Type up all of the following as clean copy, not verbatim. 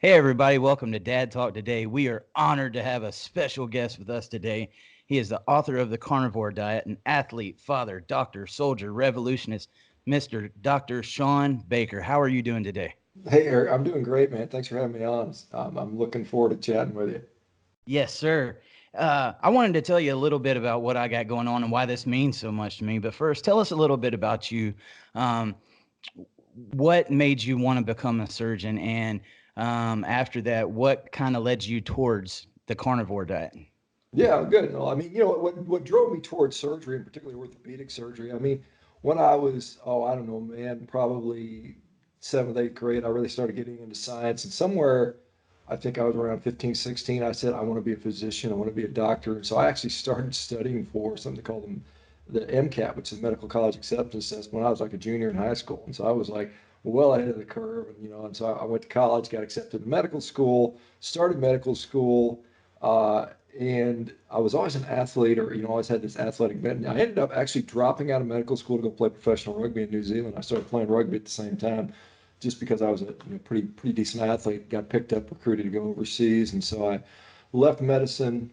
Hey, everybody, welcome to Dad Talk today. We are honored to have a special guest with us today. He is the author of The Carnivore Diet, an athlete, father, doctor, soldier, revolutionist, Mr. Dr. Shawn Baker. How are you doing today? Hey, Eric, I'm doing great, man. Thanks for having me on. I'm looking forward to chatting with you. Yes, sir. I wanted to tell you a little bit about what I got going on and why this means so much to me. But first, tell us a little bit about you. Um, what made you want to become a surgeon? And after that, what kind of led you towards the carnivore diet? Yeah, good. Well, I mean, what drove me towards surgery, and particularly orthopedic surgery. I mean, when I was, I don't know, man, probably seventh, eighth grade, I really started getting into science. And somewhere, I think I was around 15, 16, I said, I want to be a physician. I want to be a doctor. And so I actually started studying for something called the MCAT, which is Medical College Acceptance Test, when I was like a junior in high school. And so I was like well ahead of the curve. And so I went to college, got accepted to medical school, started medical school. Uh, and I was always an athlete, or always had this athletic bent. I ended up actually dropping out of medical school to go play professional rugby in New Zealand. I started playing rugby at the same time, just because I was a pretty decent athlete. Got picked up, recruited to go overseas, and so I left medicine,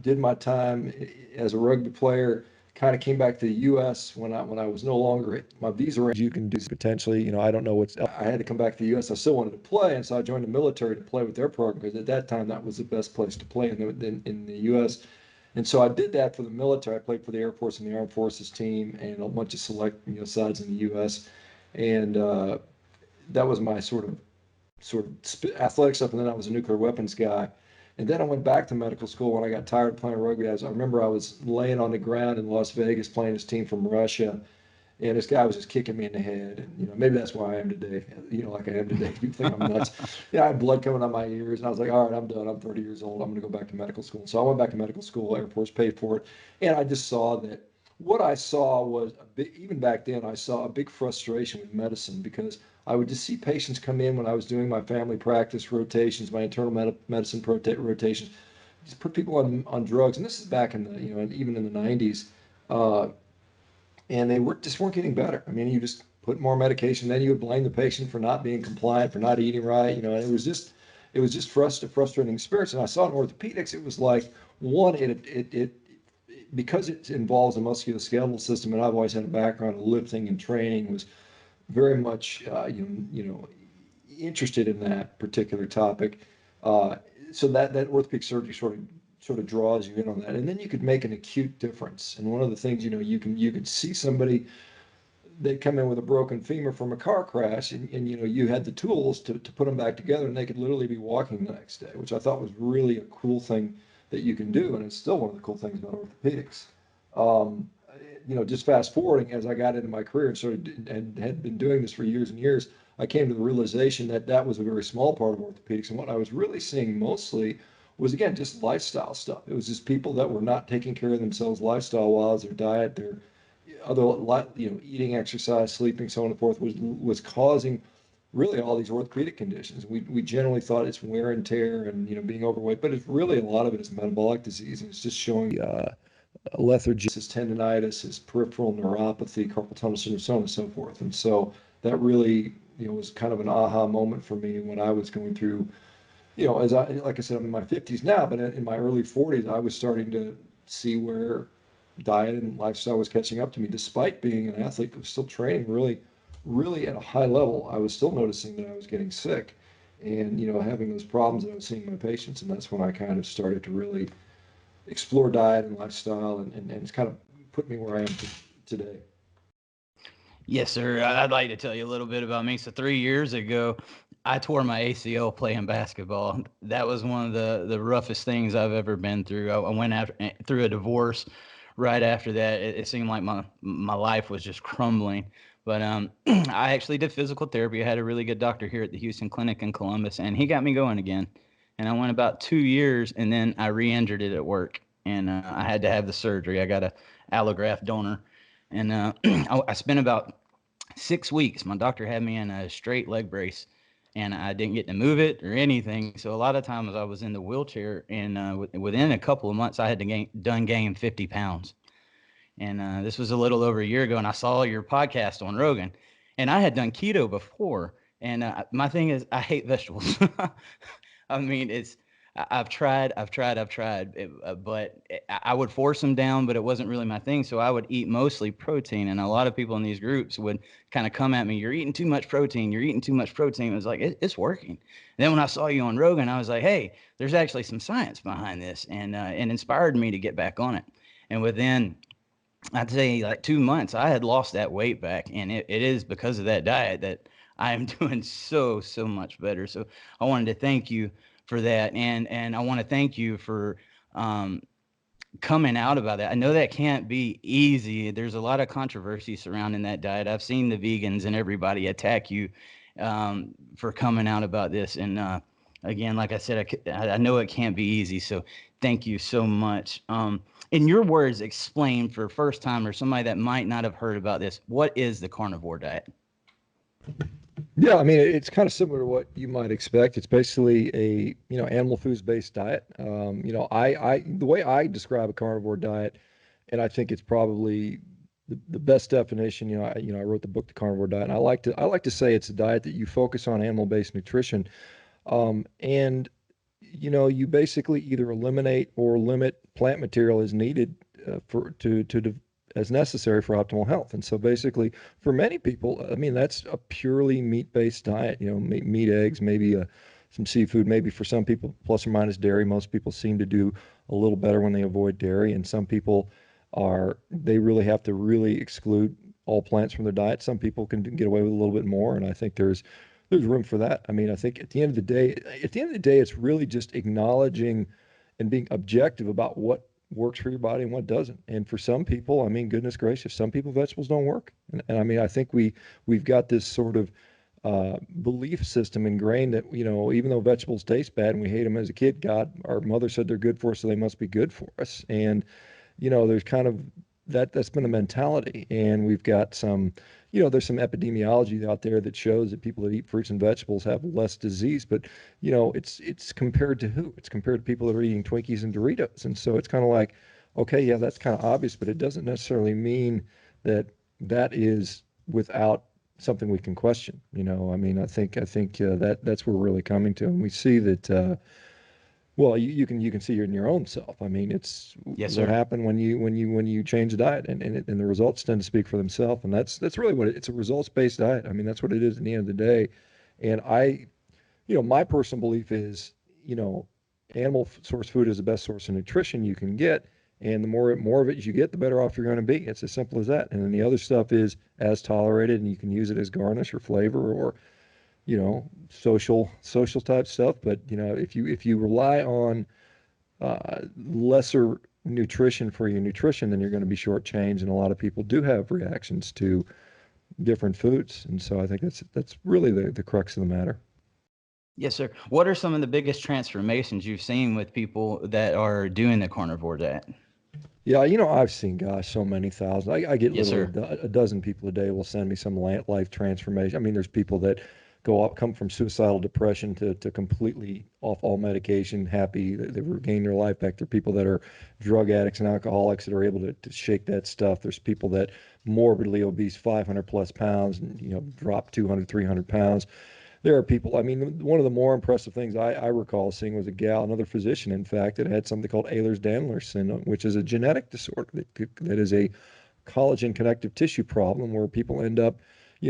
did my time as a rugby player. Kind of came back to the U.S. when I was no longer my visa range. You can do potentially, I don't know what's. I had to come back to the U.S. I still wanted to play, and so I joined the military to play with their program because at that time that was the best place to play in the U.S. And so I did that for the military. I played for the Air Force and the Armed Forces team and a bunch of select sides in the U.S. And that was my sort of athletic stuff. And then I was a nuclear weapons guy. And then I went back to medical school when I got tired of playing rugby. I remember I was laying on the ground in Las Vegas playing this team from Russia, and this guy was just kicking me in the head. And maybe that's why I am today. Like I am today. People think I'm nuts. I had blood coming out my ears, and I was like, all right, I'm done. I'm 30 years old. I'm going to go back to medical school. So I went back to medical school. Air Force paid for it, and I just saw that. What I saw was even back then, I saw a big frustration with medicine because I would just see patients come in when I was doing my family practice rotations, my internal medicine rotations, just put people on drugs. And this is back in the, even in the 90s. Uh, and they weren't getting better. I mean, you just put more medication, then you would blame the patient for not being compliant, for not eating right. And it was just frustrating experience. And I saw in orthopedics, it was like one, it because it involves the musculoskeletal system, and I've always had a background in lifting and training, was very much interested in that particular topic. Uh, so that orthopedic surgery sort of draws you in on that, and then you could make an acute difference. And one of the things you could see somebody, they come in with a broken femur from a car crash, and you had the tools to put them back together, and they could literally be walking the next day, which I thought was really a cool thing that you can do, and it's still one of the cool things about orthopedics. Um, just fast forwarding as I got into my career and had been doing this for years and years, I came to the realization that that was a very small part of orthopedics, and what I was really seeing mostly was again just lifestyle stuff. It was just people that were not taking care of themselves lifestyle-wise, their diet, their other eating, exercise, sleeping, so on and so forth was causing really all these orthopedic conditions. We generally thought it's wear and tear and being overweight, but it's really a lot of it is metabolic disease, and it's just showing lethargy, his tendonitis, his peripheral neuropathy, carpal tunnel syndrome, so on and so forth. And so that really was kind of an aha moment for me when I was going through, as like I said, I'm in my 50s now, but in my early 40s, I was starting to see where diet and lifestyle was catching up to me. Despite being an athlete that was still training really, really at a high level, I was still noticing that I was getting sick and, having those problems that I was seeing in my patients. And that's when I kind of started to really explore diet and lifestyle, and it's kind of put me where I am today. Yes, sir. I'd like to tell you a little bit about me. So 3 years ago, I tore my ACL playing basketball. That was one of the roughest things I've ever been through. I went through a divorce. Right after that, it seemed like my life was just crumbling. But I actually did physical therapy. I had a really good doctor here at the Houston Clinic in Columbus, and he got me going again. And I went about 2 years, and then I re-injured it at work, and I had to have the surgery. I got a allograft donor, and I spent about 6 weeks. My doctor had me in a straight leg brace, and I didn't get to move it or anything. So a lot of times I was in the wheelchair, and within a couple of months, I had to gain 50 pounds. And this was a little over a year ago, and I saw your podcast on Rogan, and I had done keto before, And my thing is, I hate vegetables. I mean, I've tried, but I would force them down, but it wasn't really my thing. So I would eat mostly protein, and a lot of people in these groups would kind of come at me. You're eating too much protein. You're eating too much protein. It was like it's working. And then when I saw you on Rogan, I was like, hey, there's actually some science behind this, and inspired me to get back on it. And within I'd say like 2 months, I had lost that weight back, and it is because of that diet that I am doing so much better. So I wanted to thank you for that, and I want to thank you for um, coming out about that. I know that can't be easy. There's a lot of controversy surrounding that diet. I've seen the vegans and everybody attack you for coming out about this, and again, like I said, I know it can't be easy. So thank you so much. In your words, explain for first time or somebody that might not have heard about this, what is the carnivore diet? Yeah, I mean, it's kind of similar to what you might expect. It's basically a, animal foods based diet. The way I describe a carnivore diet, and I think it's probably the best definition. I wrote the book, The Carnivore Diet, and I like to say it's a diet that you focus on animal based nutrition, and you basically either eliminate or limit plant material as needed for to as necessary for optimal health. And so basically, for many people, I mean, that's a purely meat-based diet. Meat, eggs, maybe some seafood. Maybe for some people, plus or minus dairy. Most people seem to do a little better when they avoid dairy, and some people they really have to really exclude all plants from their diet. Some people can get away with a little bit more, and I think there's room for that. I mean, I think at the end of the day, it's really just acknowledging and being objective about what works for your body and what doesn't. And for some people, I mean, goodness gracious, some people vegetables don't work. And I mean, I think we've got this sort of belief system ingrained that even though vegetables taste bad and we hate them as a kid, our mother said they're good for us, so they must be good for us. And there's kind of that's been a mentality, and we've got there's some epidemiology out there that shows that people that eat fruits and vegetables have less disease, but it's compared to who? It's compared to people that are eating Twinkies and Doritos, and so it's kind of like, okay, yeah, that's kind of obvious, but it doesn't necessarily mean that that is without something we can question. I mean, I think that's where we're really coming to, and we see that. Well, you can see it in your own self. I mean, it's Yes, what sir. happened when you change the diet, and the results tend to speak for themselves, and that's really it's a results based diet. I mean, that's what it is at the end of the day. And my personal belief is, you know, animal source food is the best source of nutrition you can get, and the more of it you get, the better off you're going to be. It's as simple as that. And then the other stuff is as tolerated, and you can use it as garnish or flavor or social type stuff. But if you rely on lesser nutrition for your nutrition, then you're going to be shortchanged. And a lot of people do have reactions to different foods, and so I think that's really the crux of the matter. Yes, sir. What are some of the biggest transformations you've seen with people that are doing the carnivore diet? Yeah, I've seen, gosh, so many thousands. I get Yes, literally sir. a dozen people a day will send me some life transformation. I mean, there's people that come from suicidal depression to completely off all medication, happy, they've regained their life back. There are people that are drug addicts and alcoholics that are able to shake that stuff. There's people that morbidly obese, 500 plus pounds, and drop 200, 300 pounds. There are people, I mean, one of the more impressive things I recall seeing was a gal, another physician, in fact, that had something called Ehlers-Danlos syndrome, which is a genetic disorder that is a collagen connective tissue problem where people end up,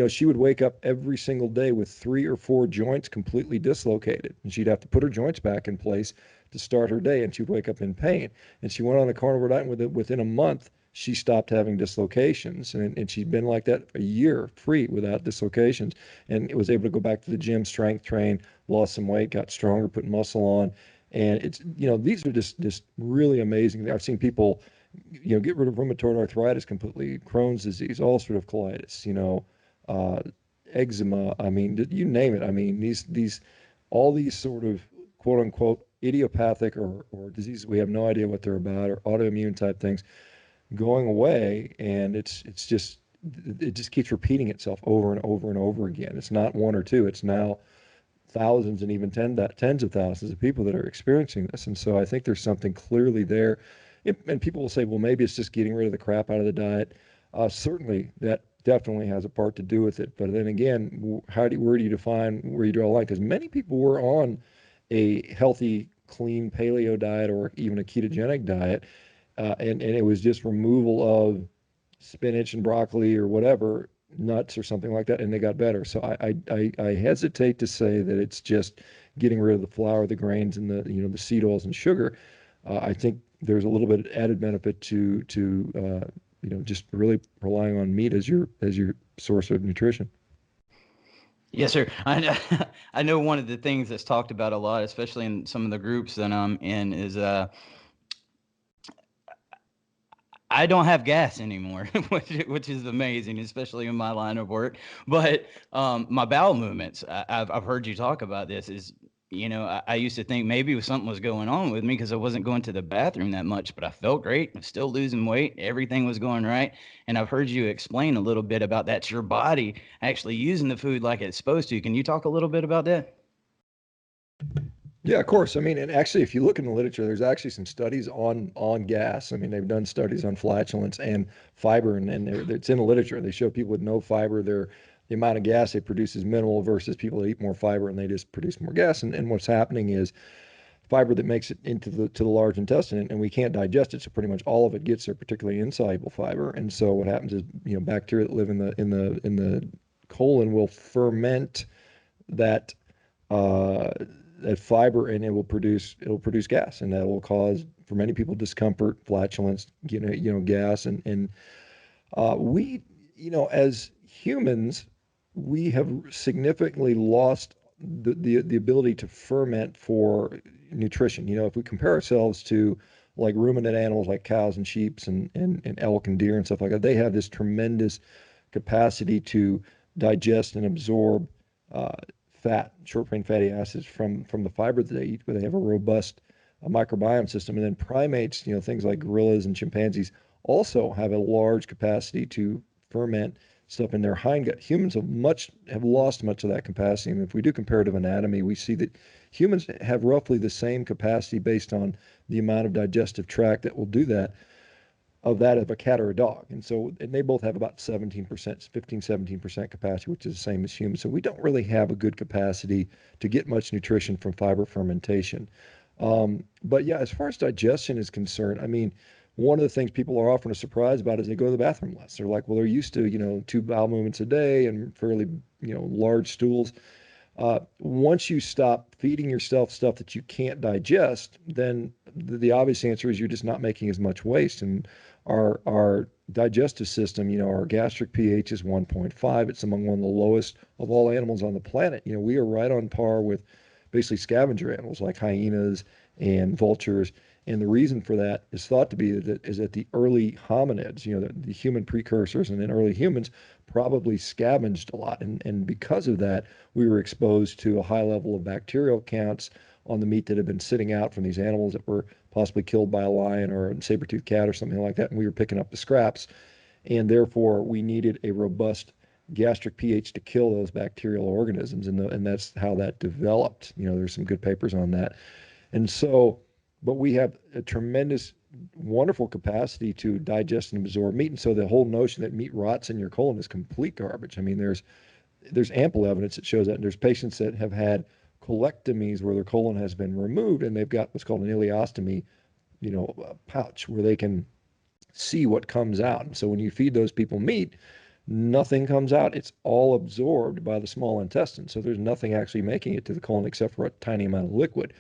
she would wake up every single day with 3 or 4 joints completely dislocated, and she'd have to put her joints back in place to start her day, and she'd wake up in pain. And she went on a carnivore diet, and within a month, she stopped having dislocations, and she'd been like that a year free without dislocations, and it was able to go back to the gym, strength train, lost some weight, got stronger, put muscle on. And it's these are just really amazing. I've seen people get rid of rheumatoid arthritis completely, Crohn's disease, ulcerative colitis, uh, eczema. I mean, you name it. I mean, these all these sort of quote unquote idiopathic or diseases we have no idea what they're about, or autoimmune type things going away, and it just keeps repeating itself over and over and over again. It's not one or two, it's now thousands and even tens of thousands of people that are experiencing this. And so I think there's something clearly there. And people will say, well, maybe it's just getting rid of the crap out of the diet. Certainly that definitely has a part to do with it. But then again, where do you define where you draw a line? Because many people were on a healthy, clean paleo diet or even a ketogenic diet, and it was just removal of spinach and broccoli or whatever, nuts or something like that, and they got better. So I hesitate to say that it's just getting rid of the flour, the grains, and the seed oils and sugar. I think there's a little bit of added benefit to just really relying on meat as your source of nutrition. Yes, sir. I know, I know one of the things that's talked about a lot, especially in some of the groups that I'm in, is I don't have gas anymore, which is amazing, especially in my line of work. But my bowel movements, I've heard you talk about this. Is I used to think maybe something was going on with me because I wasn't going to the bathroom that much, but I felt great. I'm still losing weight. Everything was going right. And I've heard you explain a little bit about that's your body actually using the food like it's supposed to. Can you talk a little bit about that? Yeah, of course. I mean, and actually, if you look in the literature, there's actually some studies on gas. I mean, they've done studies on flatulence and fiber, and it's in the literature. They show people with no fiber, the amount of gas they produce is minimal versus people that eat more fiber and they just produce more gas. And what's happening is fiber that makes it into the large intestine, and we can't digest it, so pretty much all of it gets there, particularly insoluble fiber. And so what happens is, bacteria that live in the colon will ferment that uh, that fiber, and it'll produce gas, and that will cause for many people discomfort, flatulence, gas, and we, as humans, we have significantly lost the ability to ferment for nutrition. If we compare ourselves to like ruminant animals like cows and sheep and elk and deer and stuff like that, they have this tremendous capacity to digest and absorb uh, fat, short-chain fatty acids from the fiber that they eat, where they have a robust microbiome system. And then primates, things like gorillas and chimpanzees also have a large capacity to ferment stuff in their hindgut. Humans have lost much of that capacity. And if we do comparative anatomy, we see that humans have roughly the same capacity based on the amount of digestive tract that will do that of a cat or a dog. And they both have about 17%, 15, 17% capacity, which is the same as humans. So we don't really have a good capacity to get much nutrition from fiber fermentation. But yeah, as far as digestion is concerned, I mean, one of the things people are often surprised about is they go to the bathroom less. They're like, well, they're used to, two bowel movements a day and fairly, large stools. Once you stop feeding yourself stuff that you can't digest, then the obvious answer is you're just not making as much waste. And our digestive system, our gastric pH is 1.5. It's among one of the lowest of all animals on the planet. We are right on par with basically scavenger animals like hyenas and vultures. And the reason for that is thought to be that the early hominids, the human precursors and then early humans probably scavenged a lot. And because of that, we were exposed to a high level of bacterial counts on the meat that had been sitting out from these animals that were possibly killed by a lion or a saber-toothed cat or something like that. And we were picking up the scraps. And therefore, we needed a robust gastric pH to kill those bacterial organisms. And that's how that developed. There's some good papers on that. And so, but we have a tremendous, wonderful capacity to digest and absorb meat. And so the whole notion that meat rots in your colon is complete garbage. I mean, there's ample evidence that shows that. And there's patients that have had colectomies where their colon has been removed and they've got what's called an ileostomy, pouch where they can see what comes out. And so when you feed those people meat, nothing comes out. It's all absorbed by the small intestine. So there's nothing actually making it to the colon except for a tiny amount of liquid,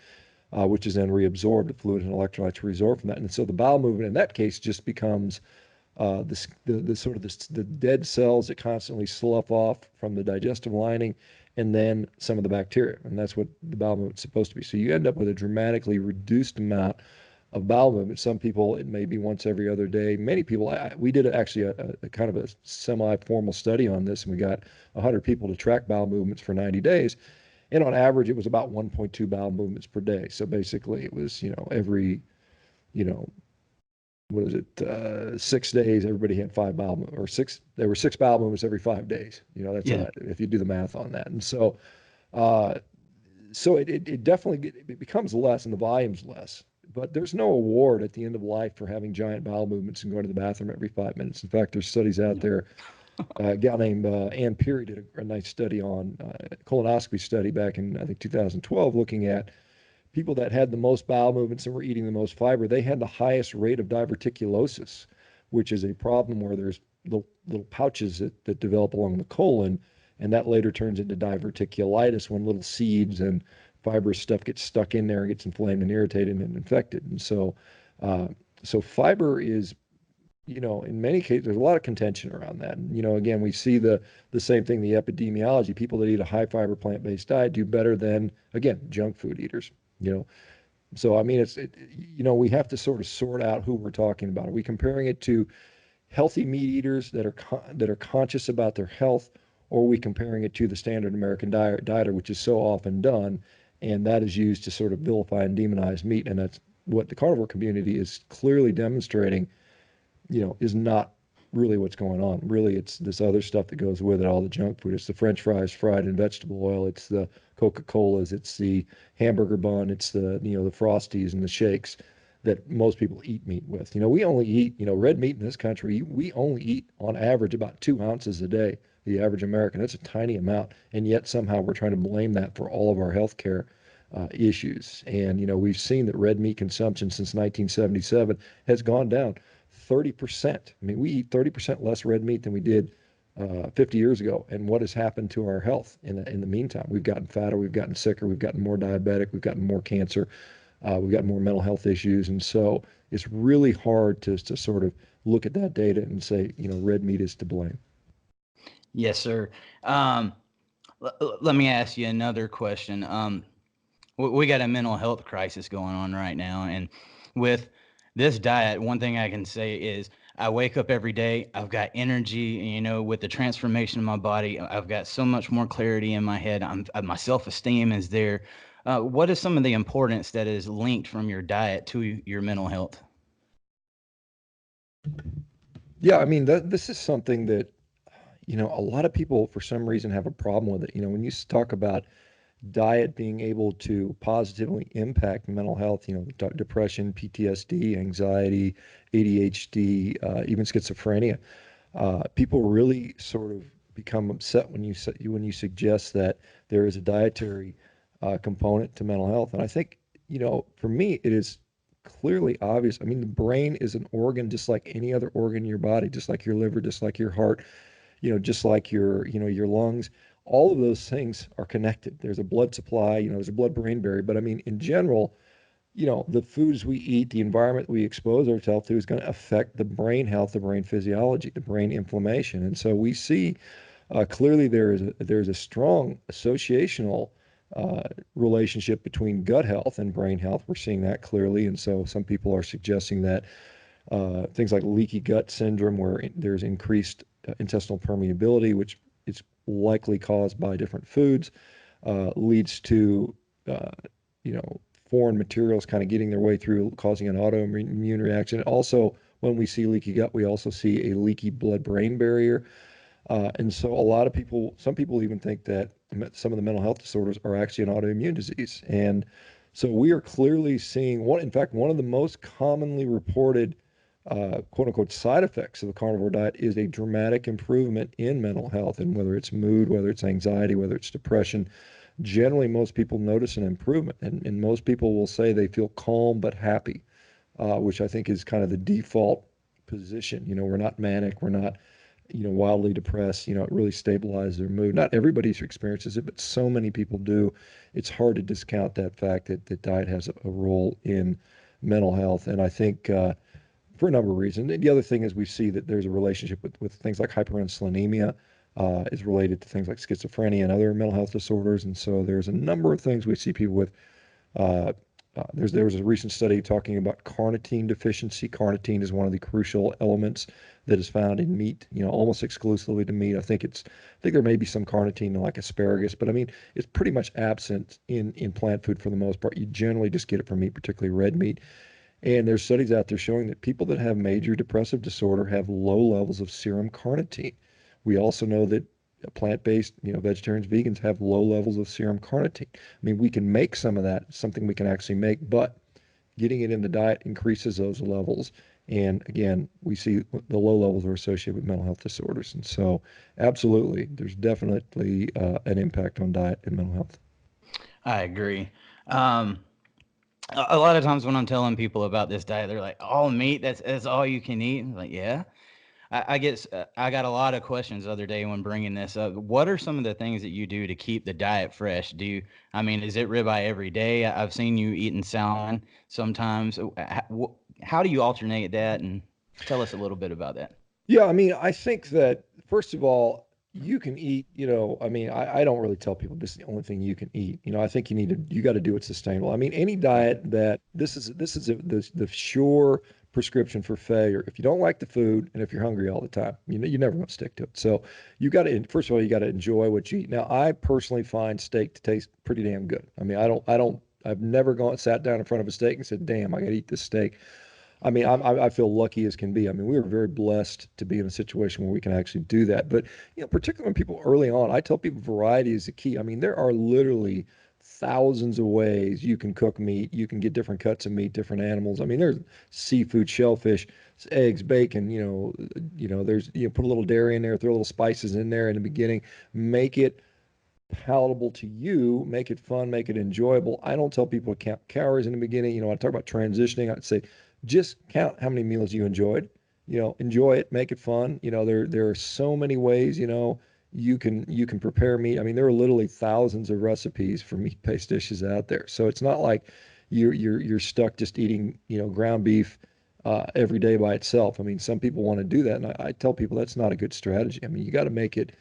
which is then reabsorbed. The fluid and electrolytes reabsorb from that. And so the bowel movement in that case just becomes the dead cells that constantly slough off from the digestive lining, and then some of the bacteria. And that's what the bowel movement is supposed to be. So you end up with a dramatically reduced amount of bowel movement. Some people, it may be once every other day. Many people, we did actually a kind of a semi-formal study on this, and we got 100 people to track bowel movements for 90 days. And on average, it was about 1.2 bowel movements per day. So basically, it was, every, you know, what is it, 6 days, everybody had five bowel movements, or six, there were six bowel movements every 5 days. That's Yeah. if you do the math on that. And so, uh, it definitely it becomes less and the volume's less. But there's no award at the end of life for having giant bowel movements and going to the bathroom every 5 minutes. In fact, there's studies out there. A gal named Ann Peary did a nice study on colonoscopy study back in I think 2012, looking at people that had the most bowel movements and were eating the most fiber. They had the highest rate of diverticulosis, which is a problem where there's little pouches that develop along the colon, and that later turns into diverticulitis when little seeds and fibrous stuff gets stuck in there and gets inflamed and irritated and infected. And uh, so fiber is, in many cases, there's a lot of contention around that. And, again, we see the same thing, the epidemiology. People that eat a high fiber plant-based diet do better than, again, junk food eaters. You know, so I mean, we have to sort of sort out who we're talking about. Are we comparing it to healthy meat eaters that are conscious about their health, or are we comparing it to the standard American dieter, which is so often done, and that is used to sort of vilify and demonize meat, and that's what the carnivore community is clearly demonstrating, is not really what's going on. Really, it's this other stuff that goes with it, all the junk food. It's the French fries fried in vegetable oil. It's the Coca-Colas. It's the hamburger bun. It's the Frosties and the shakes that most people eat meat with. We only eat, red meat in this country. We only eat on average about 2 ounces a day. The average American, that's a tiny amount. And yet somehow we're trying to blame that for all of our healthcare issues. And, we've seen that red meat consumption since 1977 has gone down 30%. I mean, we eat 30% less red meat than we did 50 years ago. And what has happened to our health in the meantime? We've gotten fatter, we've gotten sicker, we've gotten more diabetic, we've gotten more cancer, we've got more mental health issues. And so it's really hard to sort of look at that data and say, red meat is to blame. Yes, sir. Um, Let me ask you another question. We got a mental health crisis going on right now, and with this diet, one thing I can say is I wake up every day. I've got energy, with the transformation of my body. I've got so much more clarity in my head. My self-esteem is there. What is some of the importance that is linked from your diet to your mental health? Yeah, I mean, this is something that, a lot of people for some reason have a problem with it. When you talk about diet being able to positively impact mental health, depression, PTSD, anxiety, ADHD, even schizophrenia. People really sort of become upset when you suggest that there is a dietary component to mental health. And I think, for me, it is clearly obvious. I mean, the brain is an organ just like any other organ in your body, just like your liver, just like your heart, just like your lungs. All of those things are connected. There's a blood supply, there's a blood-brain barrier. But I mean, in general, the foods we eat, the environment we expose ourselves to is going to affect the brain health, the brain physiology, the brain inflammation. And so we see clearly there's a strong associational uh, relationship between gut health and brain health. We're seeing that clearly. And so some people are suggesting that things like leaky gut syndrome, where there's increased intestinal permeability, which is likely caused by different foods, leads to uh, you know foreign materials kind of getting their way through, causing an autoimmune reaction. Also, when we see leaky gut, we also see a leaky blood-brain barrier. And so a lot of people, some people even think that some of the mental health disorders are actually an autoimmune disease. And so we are clearly seeing in fact, one of the most commonly reported quote unquote side effects of the carnivore diet is a dramatic improvement in mental health. And whether it's mood, whether it's anxiety, whether it's depression, generally most people notice an improvement. And most people will say they feel calm but happy, which I think is kind of the default position. We're not manic, we're not wildly depressed. It really stabilizes their mood. Not everybody experiences it, but so many people do. It's hard to discount that fact that diet has a role in mental health. And I think for a number of reasons. And the other thing is we see that there's a relationship with things like hyperinsulinemia is related to things like schizophrenia and other mental health disorders. And so there's a number of things we see people with. Uh, there was a recent study talking about carnitine deficiency. Carnitine is one of the crucial elements that is found in meat, almost exclusively to meat. I think there may be some carnitine in like asparagus, but I mean, it's pretty much absent in plant food for the most part. You generally just get it from meat, particularly red meat. And there's studies out there showing that people that have major depressive disorder have low levels of serum carnitine. We also know that plant-based, vegetarians, vegans have low levels of serum carnitine. I mean, we can make some of that, something we can actually make, but getting it in the diet increases those levels. And again, we see the low levels are associated with mental health disorders. And so, absolutely, there's definitely an impact on diet and mental health. I agree. Um, a lot of times when I'm telling people about this diet, they're like, "All meat? That's all you can eat?" I'm like, yeah. I got a lot of questions the other day when bringing this up. What are some of the things that you do to keep the diet fresh? I mean, is it ribeye every day? I've seen you eating salmon sometimes. How do you alternate that? And tell us a little bit about that. Yeah, I mean, I think that first of all, you can eat, I mean, I don't really tell people this is the only thing you can eat. I think you got to do it sustainable. I mean, any Right. diet that the sure prescription for failure. If you don't like the food and if you're hungry all the time, you're never going to stick to it. So you got to, first of all, you got to enjoy what you eat. Now, I personally find steak to taste pretty damn good. I mean, I've never gone sat down in front of a steak and said, "Damn, I got to eat this steak." I mean, I feel lucky as can be. I mean, we are very blessed to be in a situation where we can actually do that. But, particularly when people early on, I tell people variety is the key. I mean, there are literally thousands of ways you can cook meat. You can get different cuts of meat, different animals. I mean, there's seafood, shellfish, eggs, bacon, there's, put a little dairy in there, throw little spices in there in the beginning, make it palatable to you, make it fun, make it enjoyable. I don't tell people to count calories in the beginning. I talk about transitioning. I'd say just count how many meals you enjoyed. Enjoy it, make it fun. There are so many ways, you can prepare meat. I mean, there are literally thousands of recipes for meat-based dishes out there. So it's not like you're stuck just eating, ground beef every day by itself. I mean, some people want to do that, and I tell people that's not a good strategy. I mean, you got to make it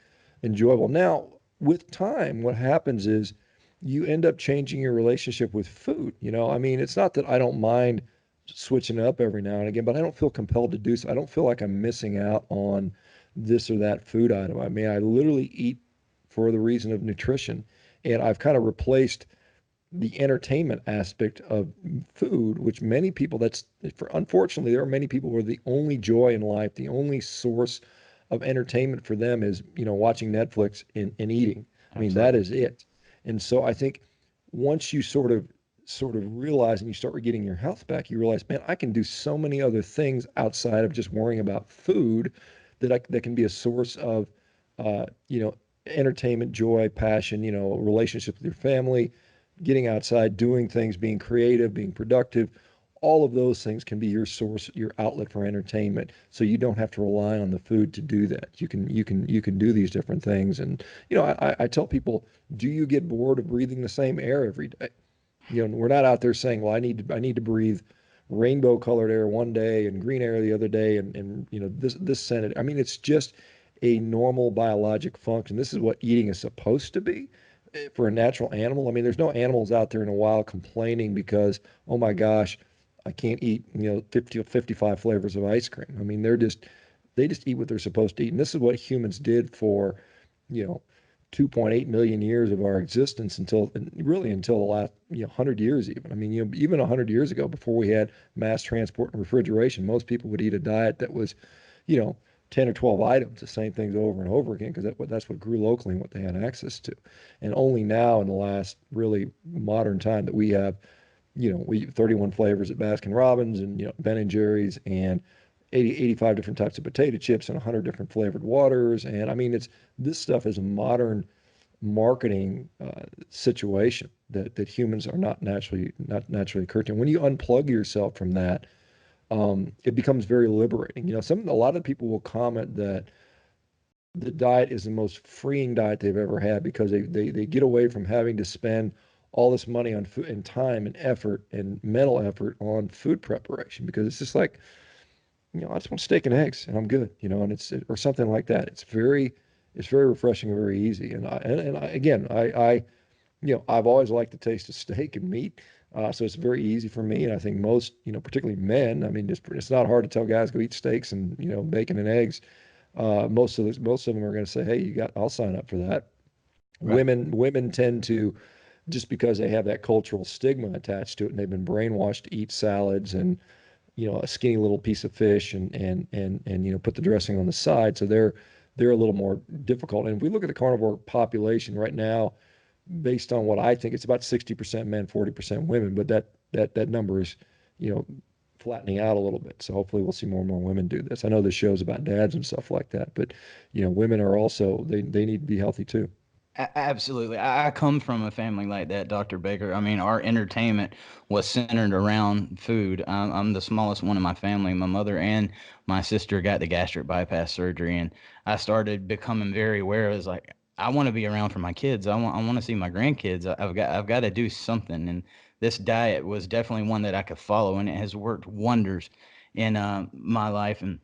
enjoyable. Now, with time, what happens is you end up changing your relationship with food. I mean, it's not that I don't mind switching it up every now and again, but I don't feel compelled to do so. I don't feel like I'm missing out on this or that food item. I mean, I literally eat for the reason of nutrition, and I've kind of replaced the entertainment aspect of food, which many people, unfortunately, there are many people where the only joy in life, the only source of entertainment for them is, watching Netflix and eating. I mean, that Absolutely. is it. And so I think once you sort of realize and you start getting your health back, you realize, man, I can do so many other things outside of just worrying about food that can be a source of, uh, you know, entertainment, joy, passion, relationships with your family, getting outside, doing things, being creative, being productive. All of those things can be your source, your outlet for entertainment. So you don't have to rely on the food to do that. You can do these different things. And I tell people, do you get bored of breathing the same air every day? We're not out there saying, well, I need to breathe rainbow colored air one day and green air the other day, and this scent. I mean, it's just a normal biologic function. This is what eating is supposed to be for a natural animal. I mean, there's no animals out there in the wild complaining because, oh my gosh, I can't eat, 50 or 55 flavors of ice cream. I mean, they just eat what they're supposed to eat. And this is what humans did for, you know, 2.8 million years of our existence until the last 100 years even. I mean, even 100 years ago, before we had mass transport and refrigeration, most people would eat a diet that was, you know, 10 or 12 items, the same things over and over again, because that's what grew locally and what they had access to. And only now in the last really modern time that we have, we 31 flavors at Baskin Robbins and, Ben and Jerry's and 85 different types of potato chips and 100 different flavored waters. And I mean, this stuff is a modern marketing situation that humans are not naturally occurred to. And when you unplug yourself from that, it becomes very liberating. A lot of people will comment that the diet is the most freeing diet they've ever had because they get away from having to spend all this money on food and time and effort and mental effort on food preparation because it's just like, I just want steak and eggs and I'm good, and or something like that. It's very refreshing and very easy. Again, I've always liked the taste of steak and meat. So it's very easy for me. And I think most, particularly men, I mean, it's not hard to tell guys go eat steaks and, bacon and eggs. Most of them are going to say, "Hey, I'll sign up for that." Right. Women tend to, just because they have that cultural stigma attached to it, and they've been brainwashed to eat salads and a skinny little piece of fish and put the dressing on the side. So they're a little more difficult. And if we look at the carnivore population right now, based on what I think, it's about 60% men, 40% women. But that number is, you know, flattening out a little bit. So hopefully we'll see more and more women do this. I know this show's about dads and stuff like that, but women are also they need to be healthy too. Absolutely. I come from a family like that, Dr. Baker. I mean, our entertainment was centered around food. I'm the smallest one in my family. My mother and my sister got the gastric bypass surgery, and I started becoming very aware. I was like, I want to be around for my kids. I want to see my grandkids. I've got to do something. And this diet was definitely one that I could follow, and it has worked wonders in my life. And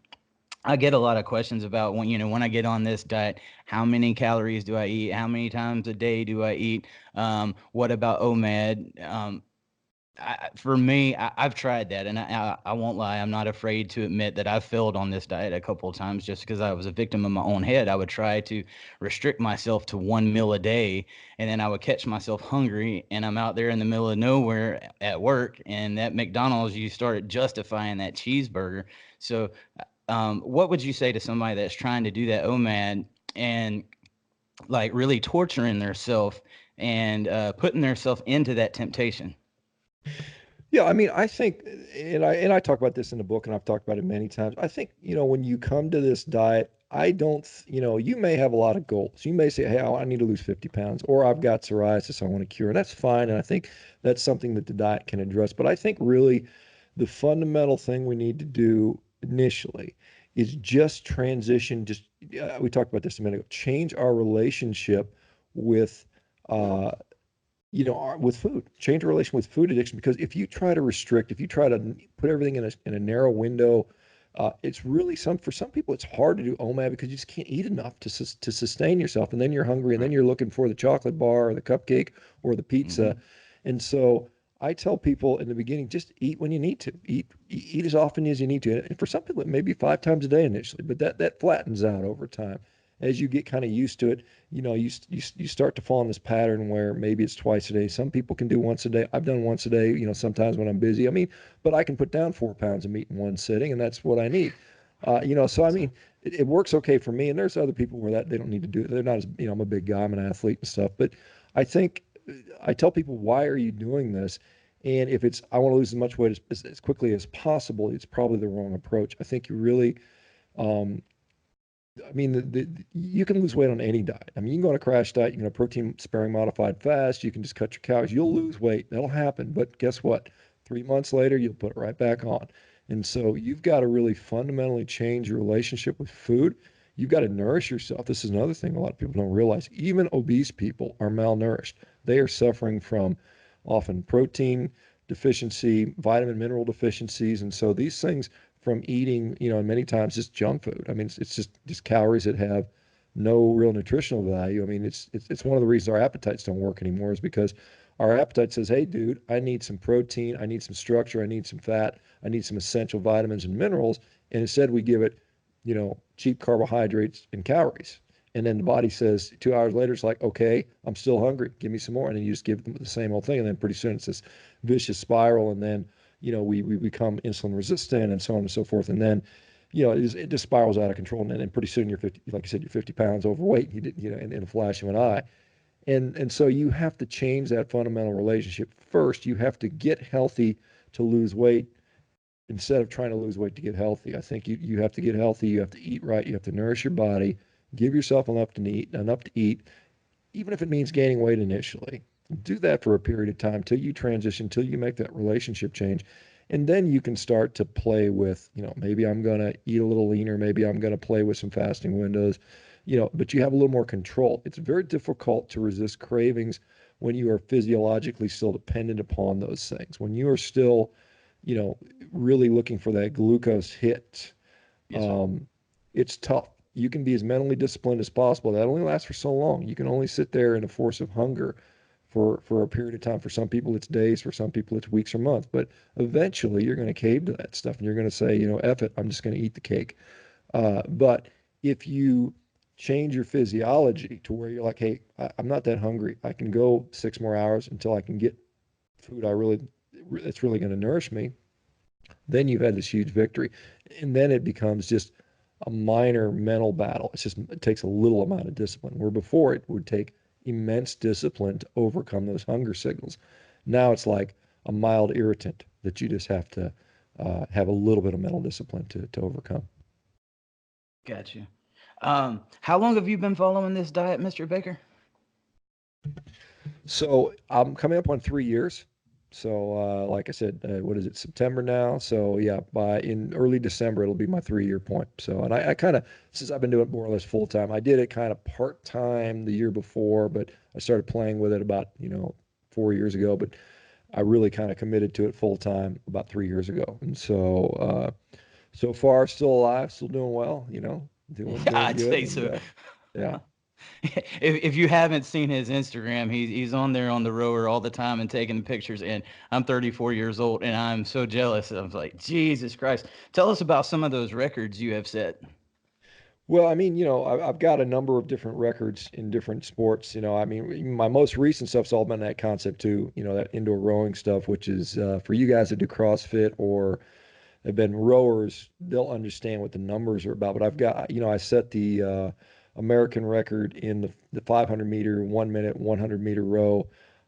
I get a lot of questions about when I get on this diet, how many calories do I eat? How many times a day do I eat? What about OMAD? For me, I've tried that, and I won't lie. I'm not afraid to admit that I've failed on this diet a couple of times just because I was a victim of my own head. I would try to restrict myself to one meal a day, and then I would catch myself hungry, and I'm out there in the middle of nowhere at work, and that McDonald's, you started justifying that cheeseburger. So, what would you say to somebody that's trying to do that OMAD and like really torturing theirself and putting theirself into that temptation? Yeah, I mean, I think, and I talk about this in the book, and I've talked about it many times. I think, when you come to this diet, I don't, you may have a lot of goals. You may say, hey, I need to lose 50 pounds, or I've got psoriasis I want to cure, and that's fine. And I think that's something that the diet can address. But I think really the fundamental thing we need to do initially is just transition, we talked about this a minute ago, change our relationship with uh, with food, change your relation with food addiction. Because if you try to restrict, if you try to put everything in a narrow window, it's really for some people, it's hard to do OMAD because you just can't eat enough to sustain yourself. And then you're hungry and then Right. you're looking for the chocolate bar or the cupcake or the pizza. Hmm. And so I tell people in the beginning, just eat when you need to eat as often as you need to. And for some people, it may be 5 times a day initially, but that flattens out over time as you get kind of used to it. You start to fall in this pattern where maybe it's twice a day. Some people can do once a day. I've done once a day, sometimes when I'm busy. I mean, but I can put down 4 pounds of meat in one sitting, and that's what I need. So I mean, Awesome. it works okay for me. And there's other people where that they don't need to do it. They're not as, I'm a big guy, I'm an athlete and stuff. But I think I tell people, why are you doing this? And if it's, I want to lose as much weight as quickly as possible, it's probably the wrong approach. I think you really, um, I mean, you can lose weight on any diet. I mean, you can go on a crash diet, you can go protein sparing modified fast, you can just cut your calories, you'll lose weight. That'll happen. But guess what? 3 months later, you'll put it right back on. And so you've got to really fundamentally change your relationship with food. You've got to nourish yourself. This is another thing a lot of people don't realize. Even obese people are malnourished. They are suffering from often protein deficiency, vitamin, mineral deficiencies. And so these things from eating, and many times just junk food. I mean, it's just calories that have no real nutritional value. I mean, it's one of the reasons our appetites don't work anymore is because our appetite says, "Hey, dude, I need some protein, I need some structure, I need some fat, I need some essential vitamins and minerals," and instead we give it, cheap carbohydrates and calories. And then the body says 2 hours later, it's like, okay, I'm still hungry. Give me some more. And then you just give them the same old thing. And then pretty soon it's this vicious spiral. And then, we become insulin resistant and so on and so forth. And then, it just spirals out of control. And then pretty soon you're 50, like I said, you're 50 pounds overweight. You did, in a flash of an eye. And so you have to change that fundamental relationship. First, you have to get healthy to lose weight instead of trying to lose weight to get healthy. I think you have to get healthy. You have to eat right. You have to nourish your body. Give yourself enough to eat, even if it means gaining weight initially. Do that for a period of time till you transition, till you make that relationship change. And then you can start to play with, maybe I'm going to eat a little leaner. Maybe I'm going to play with some fasting windows, but you have a little more control. It's very difficult to resist cravings when you are physiologically still dependent upon those things. When you are still, you know, really looking for that glucose hit, Yes, sir. um, it's tough. You can be as mentally disciplined as possible. That only lasts for so long. You can only sit there in a force of hunger for a period of time. For some people, it's days. For some people, it's weeks or months. But eventually, you're going to cave to that stuff, and you're going to say, F it, I'm just going to eat the cake. But if you change your physiology to where you're like, hey, I'm not that hungry. I can go 6 more hours until I can get food that's really going to nourish me, then you've had this huge victory. And then it becomes just a minor mental battle. It takes a little amount of discipline, where before it would take immense discipline to overcome those hunger signals. Now it's like a mild irritant that you just have to have a little bit of mental discipline to overcome. Got you. How long have you been following this diet, Mr. Baker? So I'm coming up on 3 years. So like I said, what is it, September now? So yeah, by in early December it'll be my 3 year point. So and I kind of since I've been doing it more or less full time, I did it kind of part time the year before, but I started playing with it about 4 years ago. But I really kind of committed to it full time about 3 years ago, and so far still alive, still doing well. Yeah, Doing I'd good, say and so. yeah. If you haven't seen his Instagram, he's on there on the rower all the time and taking pictures. And I'm 34 years old, and I'm so jealous. I was like, Jesus Christ! Tell us about some of those records you have set. Well, I mean, I've got a number of different records in different sports. I mean, my most recent stuff's all been that concept too. That indoor rowing stuff, which is for you guys that do CrossFit or have been rowers, they'll understand what the numbers are about. But I've got, I set the American record in the 500 meter, 1 minute, 100-meter row.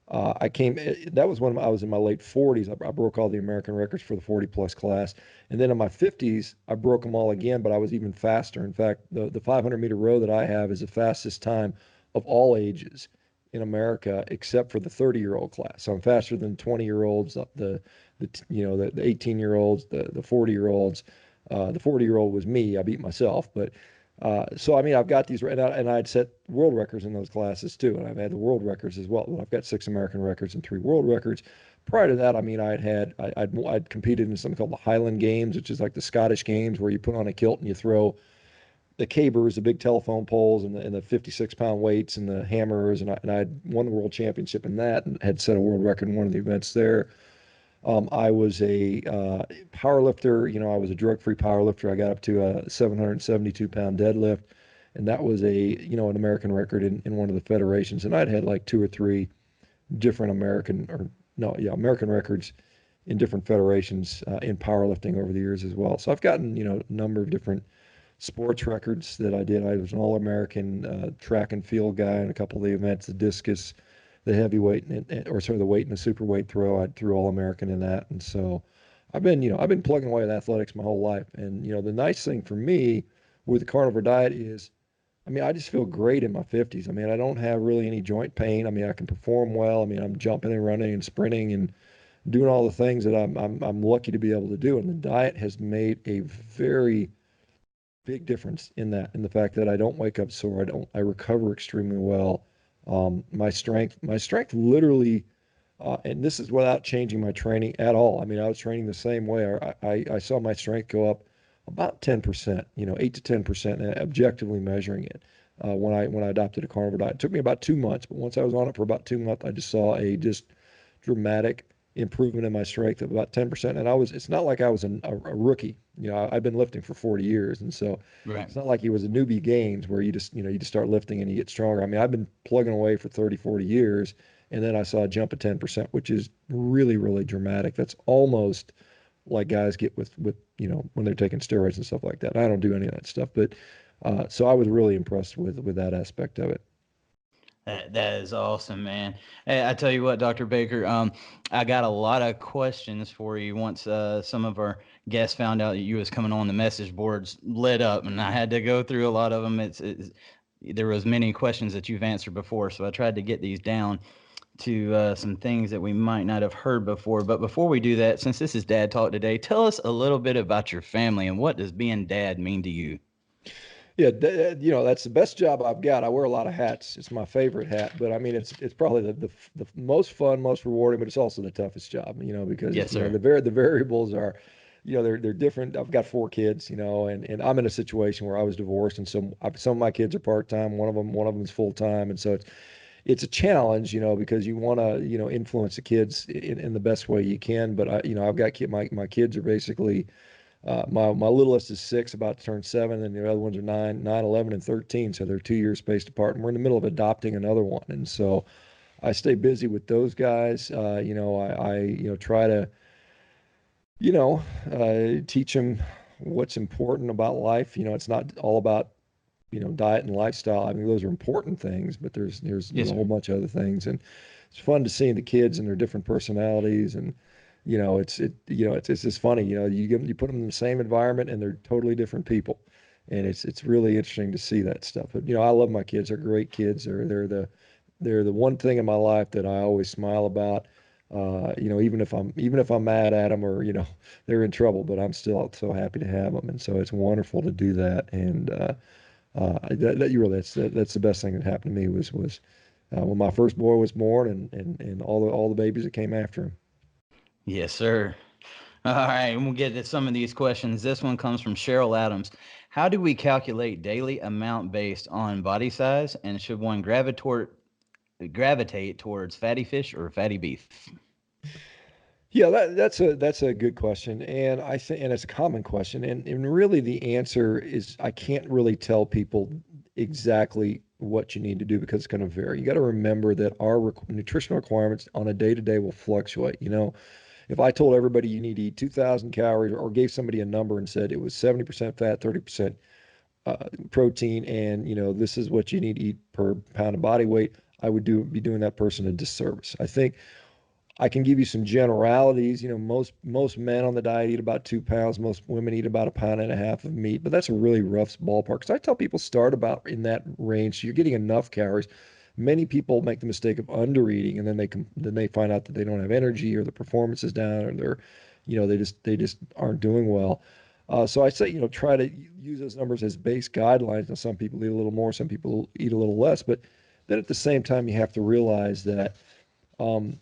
That was when I was in my late 40s. I broke all the American records for the 40 plus class. And then in my 50s, I broke them all again, but I was even faster. In fact, the 500-meter row that I have is the fastest time of all ages in America, except for the 30-year-old class. So I'm faster than 20-year-olds, the 18-year-olds, the 40-year-olds. The 40-year-old was me. I beat myself, but so I mean, I've got these, and I'd set world records in those classes too, and I've had the world records as well. I've got 6 American records and 3 world records. Prior to that, I mean, I'd competed in something called the Highland Games, which is like the Scottish Games, where you put on a kilt and you throw the cabers, the big telephone poles, and the 56-pound weights and the hammers, and I'd won the world championship in that, and had set a world record in one of the events there. I was a power lifter. I was a drug-free power lifter. I got up to a 772-pound deadlift, and that was an American record in one of the federations. And I'd had like two or three different American or no, yeah, American records in different federations in powerlifting over the years as well. So I've gotten a number of different sports records that I did. I was an All-American track and field guy in a couple of the events, the discus, the heavyweight, or sort of the weight and the super weight throw. I threw All-American in that, and so I've been plugging away at athletics my whole life. And the nice thing for me with the carnivore diet is, I mean, I just feel great in my 50s. I mean, I don't have really any joint pain. I mean, I can perform well. I mean, I'm jumping and running and sprinting and doing all the things that I'm lucky to be able to do. And the diet has made a very big difference in that, in the fact that I don't wake up sore. I recover extremely well. My strength literally, and this is without changing my training at all. I mean, I was training the same way. I saw my strength go up about 10%, 8 to 10%, objectively measuring it when I adopted a carnivore diet. It took me about 2 months, but once I was on it for about 2 months, I just saw a just dramatic improvement in my strength of about 10%. And it's not like I was a rookie. I've been lifting for 40 years. And so Right. it's not like it was a newbie gains where you just start lifting and you get stronger. I mean, I've been plugging away for 30, 40 years. And then I saw a jump of 10%, which is really, really dramatic. That's almost like guys get with when they're taking steroids and stuff like that. I don't do any of that stuff, but so I was really impressed with that aspect of it. That is awesome, man. Hey, I tell you what, Dr. Baker, I got a lot of questions for you once some of our guests found out that you was coming on. The message boards lit up, and I had to go through a lot of them. There was many questions that you've answered before, so I tried to get these down to some things that we might not have heard before. But before we do that, since this is Dad Talk today, tell us a little bit about your family and what does being dad mean to you? Yeah, that's the best job I've got. I wear a lot of hats. It's my favorite hat, but I mean, it's probably the most fun, most rewarding, but it's also the toughest job. Because Yes, sir. the variables are, they're different. I've got 4 kids, and I'm in a situation where I was divorced, and some of my kids are part time. One of them is full time, and so it's a challenge, because you want to influence the kids in the best way you can. But I've got my kids are basically my littlest is 6, about to turn 7, and the other ones are 9, 11, and 13. So they're 2 years spaced apart, and we're in the middle of adopting another one. And so I stay busy with those guys. I try to teach them what's important about life. It's not all about diet and lifestyle. I mean, those are important things, but there's Yes, a sir. whole bunch of other things, and it's fun to see the kids and their different personalities, and it's just funny. You put them in the same environment and they're totally different people, and it's really interesting to see that stuff. But I love my kids. They're great kids. They're the one thing in my life that I always smile about. Even if I'm mad at them, or they're in trouble, but I'm still so happy to have them, and so it's wonderful to do that. And that you really that's the best thing that happened to me was when my first boy was born, and all the babies that came after him. Yes, sir. All right, we'll get to some of these questions. This one comes from Cheryl Adams. How do we calculate daily amount based on body size, and should one gravitate towards fatty fish or fatty beef? Yeah, that's a good question, and I think, and it's a common question, and really the answer is I can't really tell people exactly what you need to do because it's going to vary. You got to remember that our nutritional requirements on a day to day will fluctuate. If I told everybody you need to eat 2,000 calories, or gave somebody a number and said it was 70% fat, 30% protein, and this is what you need to eat per pound of body weight, I would be doing that person a disservice. I think I can give you some generalities. Most men on the diet eat about 2 pounds. Most women eat about a pound and a half of meat, but that's a really rough ballpark. So I tell people start about in that range. So you're getting enough calories. Many people make the mistake of under eating, and then they find out that they don't have energy, or the performance is down, or they just aren't doing well. So I say, try to use those numbers as base guidelines. Now, some people eat a little more, some people eat a little less, but then at the same time, you have to realize that um,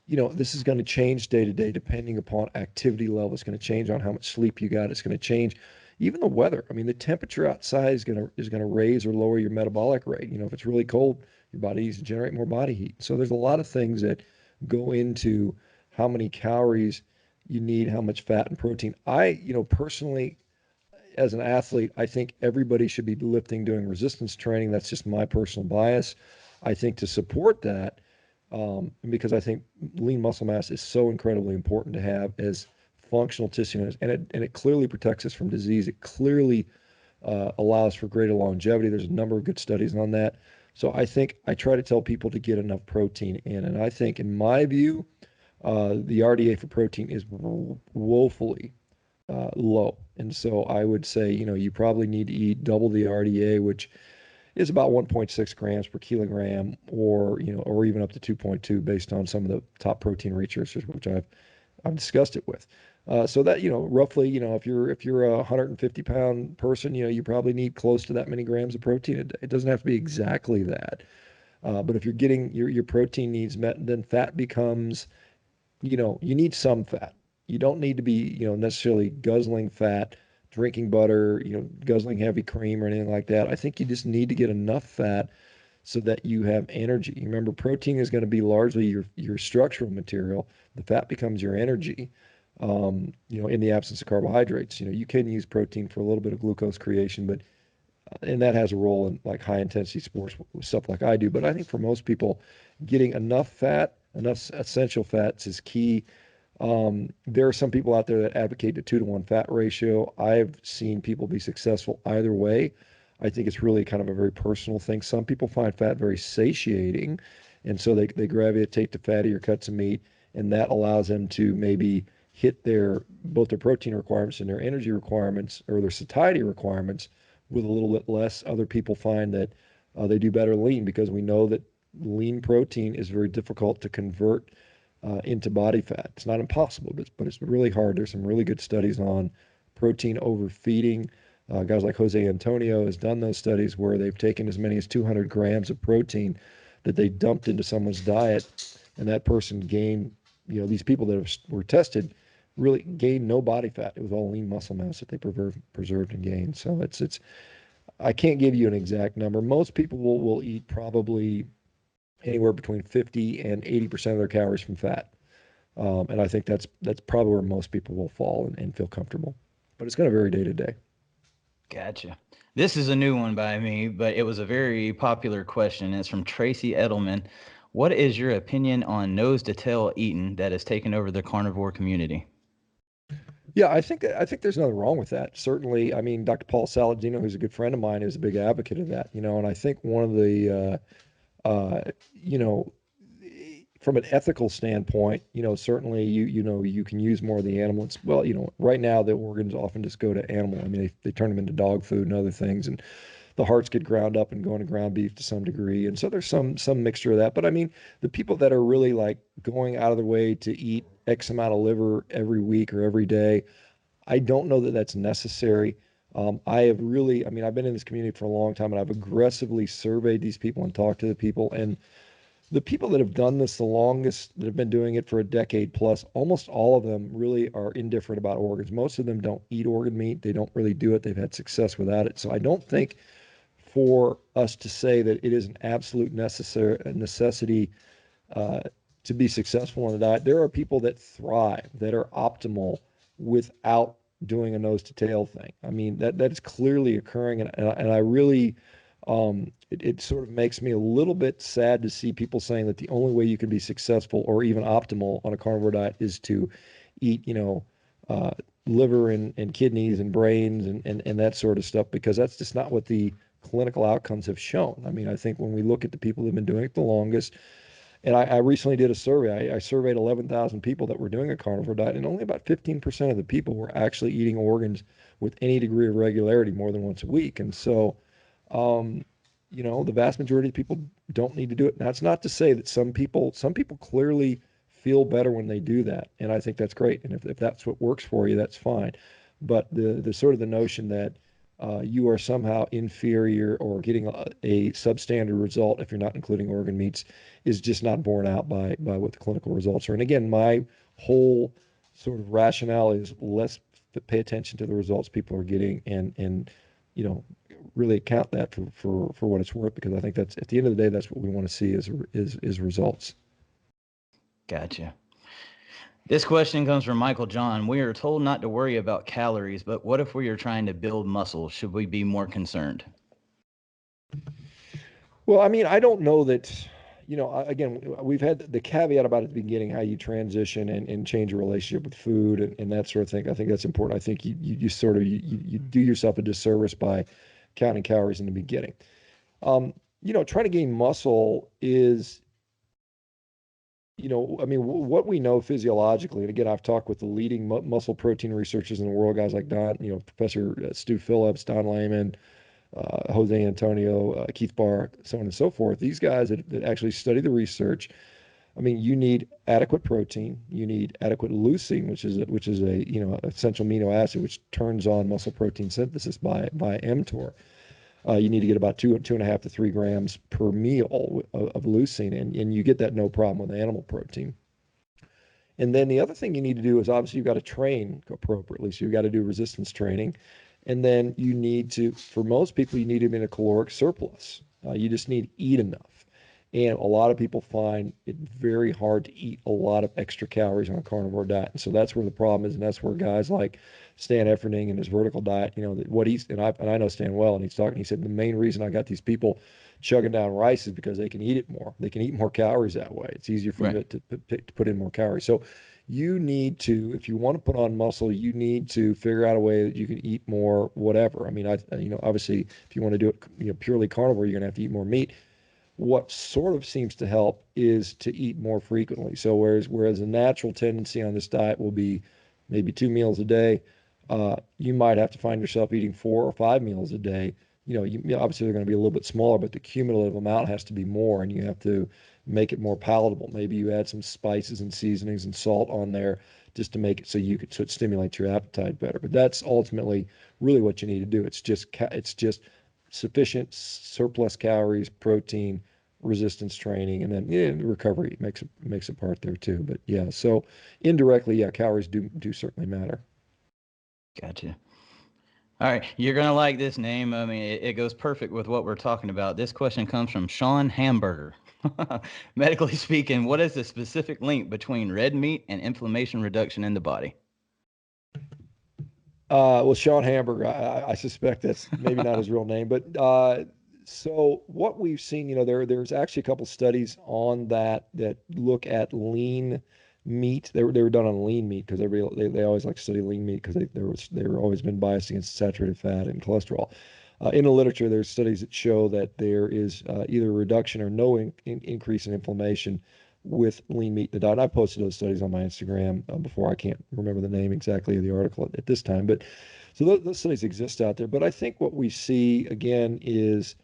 this is going to change day to day depending upon activity level. It's going to change on how much sleep you got. It's going to change even the weather. I mean, the temperature outside is going to raise or lower your metabolic rate. If it's really cold, your body needs to generate more body heat. So there's a lot of things that go into how many calories you need, how much fat and protein. Personally, as an athlete, I think everybody should be lifting, doing resistance training. That's just my personal bias. I think to support that, because I think lean muscle mass is so incredibly important to have as functional tissue, and it clearly protects us from disease. It clearly allows for greater longevity. There's a number of good studies on that. So I think I try to tell people to get enough protein in, and I think, in my view, the RDA for protein is woefully low. And so I would say, you probably need to eat double the RDA, which is about 1.6 grams per kilogram, or even up to 2.2, based on some of the top protein researchers, which I've discussed it with. So that, roughly, if you're a 150-pound person, you probably need close to that many grams of protein a day. It doesn't have to be exactly that. But if you're getting your protein needs met, then fat becomes, you need some fat. You don't need to be, necessarily guzzling fat, drinking butter, guzzling heavy cream or anything like that. I think you just need to get enough fat so that you have energy. Remember, protein is going to be largely your structural material. The fat becomes your energy. In the absence of carbohydrates, you can use protein for a little bit of glucose creation, but and that has a role in like high intensity sports, stuff like I do. But I think for most people, getting enough fat, enough essential fats is key. There are some people out there that advocate the 2-to-1 fat ratio. I've seen people be successful either way. I think it's really kind of a very personal thing. Some people find fat very satiating, and so they gravitate to fattier cuts of meat, and that allows them to maybe hit both their protein requirements and their energy requirements, or their satiety requirements, with a little bit less. Other people find that they do better lean, because we know that lean protein is very difficult to convert into body fat. It's not impossible, but it's really hard. There's some really good studies on protein overfeeding. Guys like Jose Antonio has done those studies where they've taken as many as 200 grams of protein that they dumped into someone's diet, and that person gained, these people that were tested really gained no body fat. It was all lean muscle mass that they preserved and gained. So it's I can't give you an exact number. Most people will eat probably anywhere between 50 and 80% of their calories from fat. And I think that's probably where most people will fall and feel comfortable. But it's going to vary day to day. Gotcha. This is a new one by me, but it was a very popular question. It's from Tracy Edelman. What is your opinion on nose to tail eating that has taken over the carnivore community? Yeah, I think there's nothing wrong with that. Certainly, I mean, Dr. Paul Saladino, who's a good friend of mine, is a big advocate of that. And I think one of the, uh, you know, from an ethical standpoint, certainly you can use more of the animal. Well, right now the organs often just go to animal. I mean, they turn them into dog food and other things, and the hearts get ground up and go into ground beef to some degree. And so there's some mixture of that. But I mean, the people that are really like going out of their way to eat X amount of liver every week or every day, I don't know that that's necessary. I mean, I've been in this community for a long time, and I've aggressively surveyed these people and talked to the people. And the people that have done this the longest, that have been doing it for a decade plus, almost all of them really are indifferent about organs. Most of them don't eat organ meat. They don't really do it. They've had success without it. So I don't think for us to say that it is an absolute necessity uh, to be successful on a diet. There are people that thrive, that are optimal without doing a nose to tail thing. I mean, that is clearly occurring, and I really, it sort of makes me a little bit sad to see people saying that the only way you can be successful or even optimal on a carnivore diet is to eat, uh, liver and kidneys and brains and that sort of stuff, because that's just not what the clinical outcomes have shown. I mean, I think when we look at the people who've been doing it the longest, and I recently did a survey. I surveyed 11,000 people that were doing a carnivore diet, and only about 15% of the people were actually eating organs with any degree of regularity more than once a week. And so, um, the vast majority of people don't need to do it. Now, that's not to say that some people clearly feel better when they do that, and I think that's great. And if that's what works for you, that's fine. But the sort of the notion that you are somehow inferior or getting a substandard result if you're not including organ meats is just not borne out by what the clinical results are. And again, my whole sort of rationale is let's pay attention to the results people are getting and you know really account that for what it's worth, because I think that's at the end of the day that's what we want to see is results. Gotcha. This question comes from Michael John. We are told not to worry about calories, but what if we are trying to build muscle? Should we be more concerned? Well, I mean, I don't know that, again, we've had the caveat about at the beginning how you transition and change your relationship with food and that sort of thing. I think that's important. I think you sort of you do yourself a disservice by counting calories in the beginning. Trying to gain muscle is, I mean, what we know physiologically, and again, I've talked with the leading muscle protein researchers in the world, guys like Professor Stu Phillips, Don Layman, Jose Antonio, Keith Barr, so on and so forth. These guys that actually study the research. I mean, you need adequate protein, you need adequate leucine, which is a essential amino acid which turns on muscle protein synthesis by mTOR. You need to get about 2.5 to 3 grams per meal of leucine, and you get that no problem with animal protein. And then the other thing you need to do is obviously you've got to train appropriately. So you've got to do resistance training. And then you need to, for most people, you need to be in a caloric surplus. You just need to eat enough. And a lot of people find it very hard to eat a lot of extra calories on a carnivore diet. And so that's where the problem is. And that's where guys like Stan Efferding and his vertical diet, what he's, and I know Stan well, and he said, the main reason I got these people chugging down rice is because they can eat it more. They can eat more calories that way. It's easier for Right. them to put in more calories. So you need to, if you want to put on muscle, you need to figure out a way that you can eat more, whatever. I mean, obviously, if you want to do it, purely carnivore, you're going to have to eat more meat. What sort of seems to help is to eat more frequently. So whereas a natural tendency on this diet will be maybe 2 meals a day, you might have to find yourself eating 4 or 5 meals a day. Obviously they're going to be a little bit smaller, but the cumulative amount has to be more, and you have to make it more palatable. Maybe you add some spices and seasonings and salt on there just to make it so it stimulates your appetite better. But that's ultimately really what you need to do. It's just sufficient surplus calories, protein, resistance training, and then recovery makes a part there too. But yeah, so indirectly, yeah, calories do certainly matter. Gotcha. All right, you're gonna like this name. I mean, it goes perfect with what we're talking about. This question comes from Sean Hamburger. Medically speaking, what is the specific link between red meat and inflammation reduction in the body? Well, Sean Hamburger, I suspect that's maybe not his real name, but so what we've seen, there's actually a couple studies on that look at lean meat. They were done on lean meat because they always like to study lean meat because they were always been biased against saturated fat and cholesterol. In the literature, there's studies that show that there is either a reduction or no increase in inflammation with lean meat in the diet. I posted those studies on my Instagram before. I can't remember the name exactly of the article at this time, but so those studies exist out there. But I think what we see again is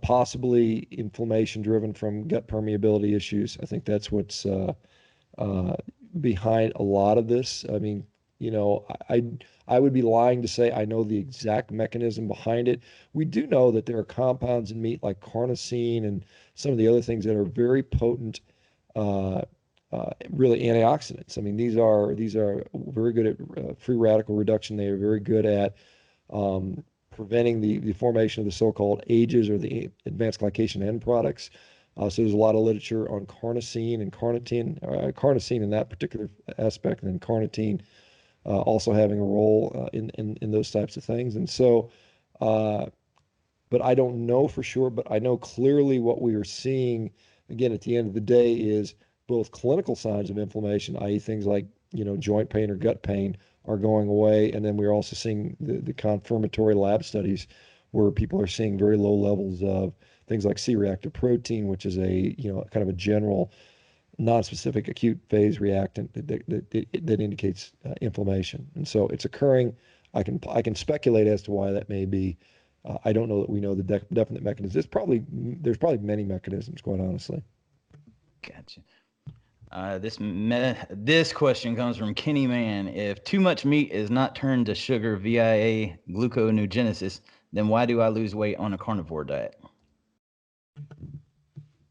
possibly inflammation driven from gut permeability issues. I think that's what's uh, behind a lot of this. I mean, you know, I would be lying to say I know the exact mechanism behind it. We do know that there are compounds in meat like carnosine and some of the other things that are very potent, uh, really antioxidants. I mean, these are very good at free radical reduction. They are very good at preventing the formation of the so-called AGEs or the advanced glycation end products. So there's a lot of literature on carnosine and carnitine, carnosine in that particular aspect, and then carnitine also having a role in those types of things. And so, uh, but I don't know for sure, but I know clearly what we are seeing, again, at the end of the day is both clinical signs of inflammation, i.e. things like, joint pain or gut pain are going away. And then we're also seeing the confirmatory lab studies where people are seeing very low levels of things like C-reactive protein, which is kind of a general non-specific acute phase reactant that indicates inflammation. And so it's occurring. I can speculate as to why that may be. I don't know that we know the definite mechanism. There's probably many mechanisms, quite honestly. Gotcha. This question comes from Kenny Man. If too much meat is not turned to sugar via gluconeogenesis, then why do I lose weight on a carnivore diet?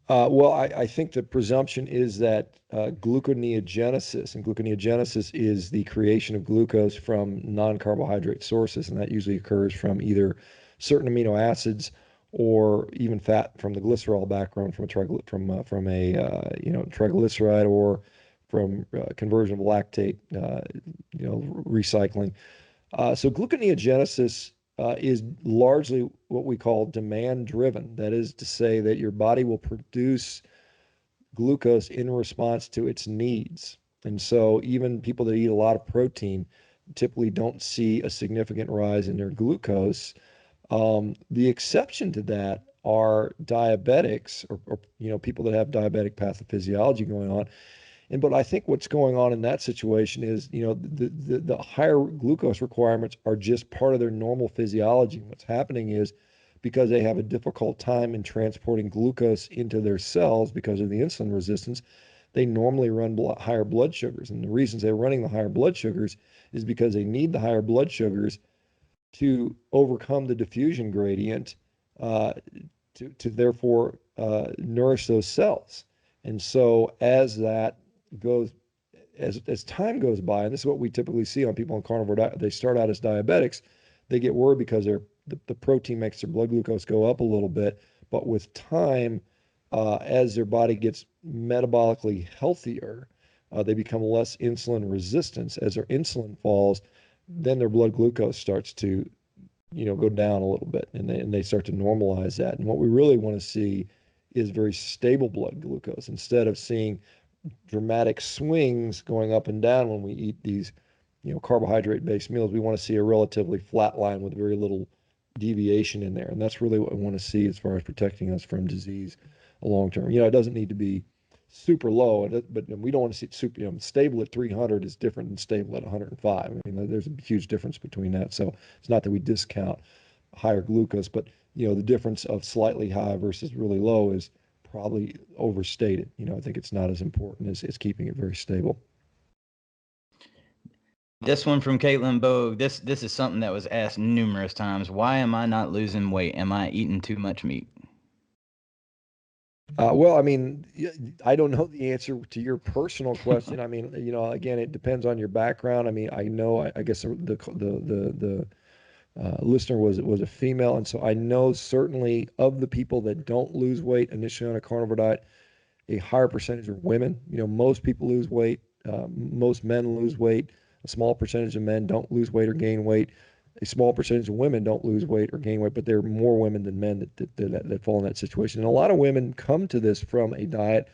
Well, I think the presumption is that gluconeogenesis, and gluconeogenesis is the creation of glucose from non-carbohydrate sources, and that usually occurs from either certain amino acids or even fat from the glycerol background from a triglyceride or from conversion of lactate, recycling. So gluconeogenesis is largely what we call demand driven. That is to say that your body will produce glucose in response to its needs. And so even people that eat a lot of protein typically don't see a significant rise in their glucose. The exception to that are diabetics or people that have diabetic pathophysiology going on. But I think what's going on in that situation is, the higher glucose requirements are just part of their normal physiology. What's happening is because they have a difficult time in transporting glucose into their cells because of the insulin resistance, they normally run higher blood sugars. And the reasons they're running the higher blood sugars is because they need the higher blood sugars to overcome the diffusion gradient, uh, to therefore nourish those cells. And so goes as time goes by, and this is what we typically see on people on carnivore diet, they start out as diabetics, they get worried because the protein makes their blood glucose go up a little bit, but with time, as their body gets metabolically healthier, they become less insulin resistant. As their insulin falls, then their blood glucose starts to go down a little bit, and they start to normalize that. And what we really want to see is very stable blood glucose instead of seeing dramatic swings going up and down when we eat these, carbohydrate based meals. We want to see a relatively flat line with very little deviation in there. And that's really what we want to see as far as protecting us from disease long term. It doesn't need to be super low, but we don't want to see it super, stable at 300 is different than stable at 105. I mean, there's a huge difference between that. So it's not that we discount higher glucose, but the difference of slightly high versus really low is probably overstated. I think it's not as important as keeping it very stable. This one from Caitlin Bogue. This is something that was asked numerous times. Why am I not losing weight? Am I eating too much meat? Well, I mean, I don't know the answer to your personal question. I mean, again, it depends on your background. I mean, I know, I guess the listener was a female, and so I know certainly of the people that don't lose weight initially on a carnivore diet, a higher percentage are women. Most people lose weight. Most men lose weight. A small percentage of men don't lose weight or gain weight. A small percentage of women don't lose weight or gain weight, but there are more women than men that fall in that situation. And a lot of women come to this from a diet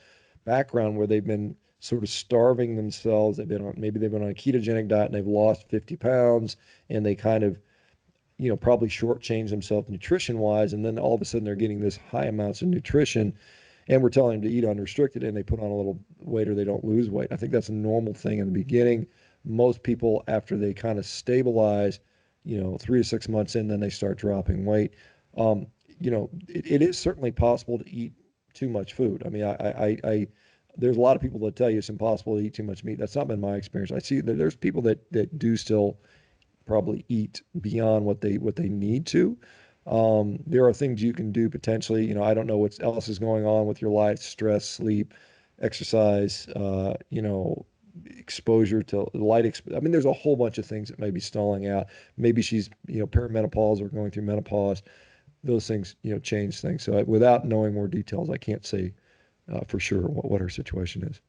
background where they've been sort of starving themselves. Maybe they've been on a ketogenic diet and they've lost 50 pounds, and they kind of probably shortchange themselves nutrition wise, and then all of a sudden they're getting this high amounts of nutrition, and we're telling them to eat unrestricted, and they put on a little weight or they don't lose weight. I think that's a normal thing in the beginning. Most people, after they kind of stabilize, 3 to 6 months in, then they start dropping weight. Um, it is certainly possible to eat too much food. I mean, there's a lot of people that tell you it's impossible to eat too much meat. That's not been my experience. I see that there's people that do still probably eat beyond what they need to. There are things you can do potentially. I don't know what else is going on with your life: stress, sleep, exercise. Exposure to light. I mean, there's a whole bunch of things that may be stalling out. Maybe she's perimenopause or going through menopause. Those things change things. So without knowing more details, I can't say for sure what her situation is.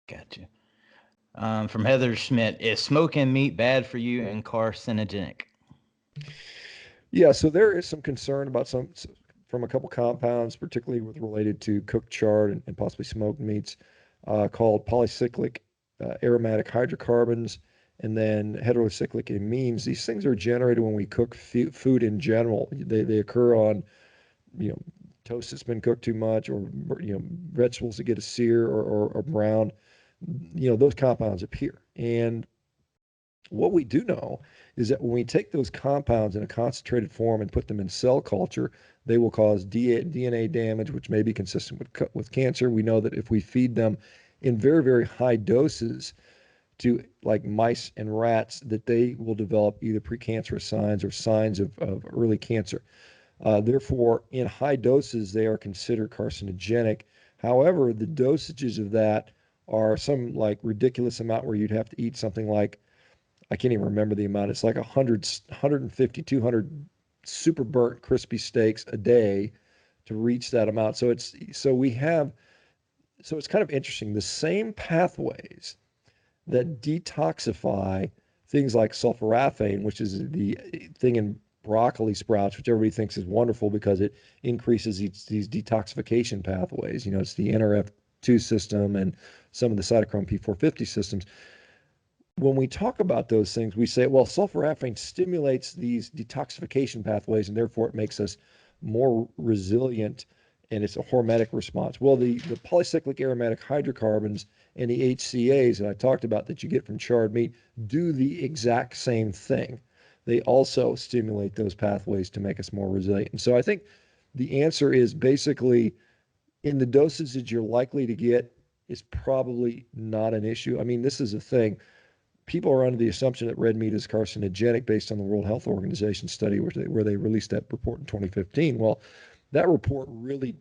Gotcha. From Heather Schmidt, is smoking meat bad for you and carcinogenic? Yeah, so there is some concern about some from a couple compounds, particularly with related to cooked, charred, and possibly smoked meats, called polycyclic aromatic hydrocarbons, and then heterocyclic amines. These things are generated when we cook food in general. They occur on you know toast that's been cooked too much, or vegetables that get a sear or brown. Those compounds appear, and what we do know is that when we take those compounds in a concentrated form and put them in cell culture, they will cause DNA damage, which may be consistent with cancer. We know that if we feed them in very, very high doses to like mice and rats, that they will develop either precancerous signs or signs of early cancer. Therefore, in high doses, they are considered carcinogenic. However, the dosages of that are some like ridiculous amount where you'd have to eat something like, I can't even remember the amount. It's like 100, 150, 200 super burnt crispy steaks a day to reach that amount. So it's kind of interesting. The same pathways that detoxify things like sulforaphane, which is the thing in broccoli sprouts, which everybody thinks is wonderful because it increases these detoxification pathways. It's the NRF2 system and some of the cytochrome P450 systems. When we talk about those things, we say, well, sulforaphane stimulates these detoxification pathways, and therefore it makes us more resilient, and it's a hormetic response. Well, the polycyclic aromatic hydrocarbons and the HCAs that I talked about that you get from charred meat do the exact same thing. They also stimulate those pathways to make us more resilient. And so I think the answer is basically in the doses that you're likely to get is probably not an issue. I mean, this is a thing. People are under the assumption that red meat is carcinogenic based on the World Health Organization study where they released that report in 2015. Well, that report really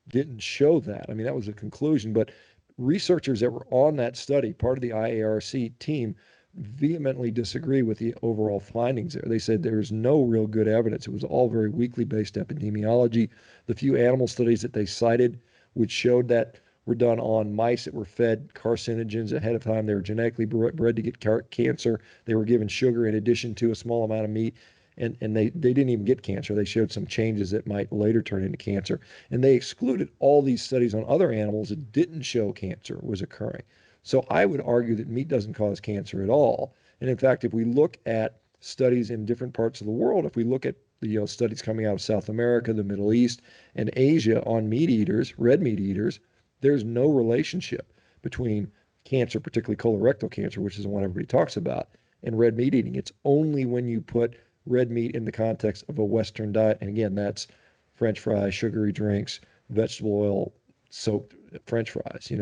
didn't show that. I mean, that was a conclusion, but researchers that were on that study, part of the IARC team, vehemently disagree with the overall findings there. They said there's no real good evidence. It was all very weakly based epidemiology. The few animal studies that they cited, which showed that were done on mice that were fed carcinogens ahead of time. They were genetically bred to get cancer. They were given sugar in addition to a small amount of meat, and they didn't even get cancer. They showed some changes that might later turn into cancer. And they excluded all these studies on other animals that didn't show cancer was occurring. So I would argue that meat doesn't cause cancer at all. And in fact, if we look at studies in different parts of the world, if we look at studies coming out of South America, the Middle East, and Asia on meat eaters, red meat eaters, there's no relationship between cancer, particularly colorectal cancer, which is the one everybody talks about, and red meat eating. It's only when you put red meat in the context of a Western diet, and again, that's French fries, sugary drinks, vegetable oil soaked French fries,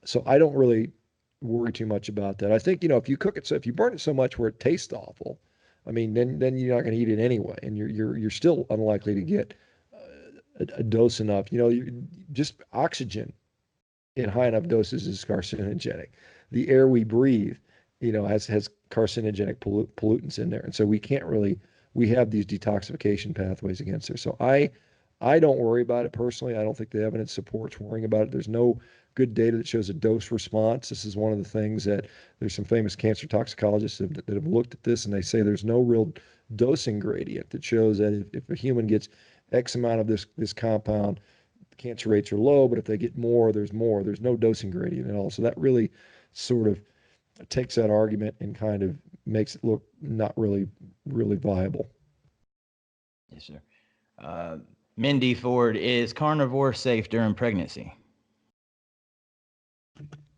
so I don't really worry too much about that. I think if you cook it, so if you burn it so much where it tastes awful, I mean, then you're not going to eat it anyway, and you're still unlikely to get a dose enough. Just oxygen in high enough doses is carcinogenic. The air we breathe, has carcinogenic pollutants in there, and so we have these detoxification pathways against there. So I don't worry about it personally. I don't think the evidence supports worrying about it. There's no good data that shows a dose response. This is one of the things that there's some famous cancer toxicologists that have looked at this, and they say there's no real dosing gradient that shows that if a human gets X amount of this compound, cancer rates are low, but if they get more, there's more. There's no dosing gradient at all. So that really sort of takes that argument and kind of makes it look not really, really viable. Yes, sir. Mindy Ford, is carnivore safe during pregnancy?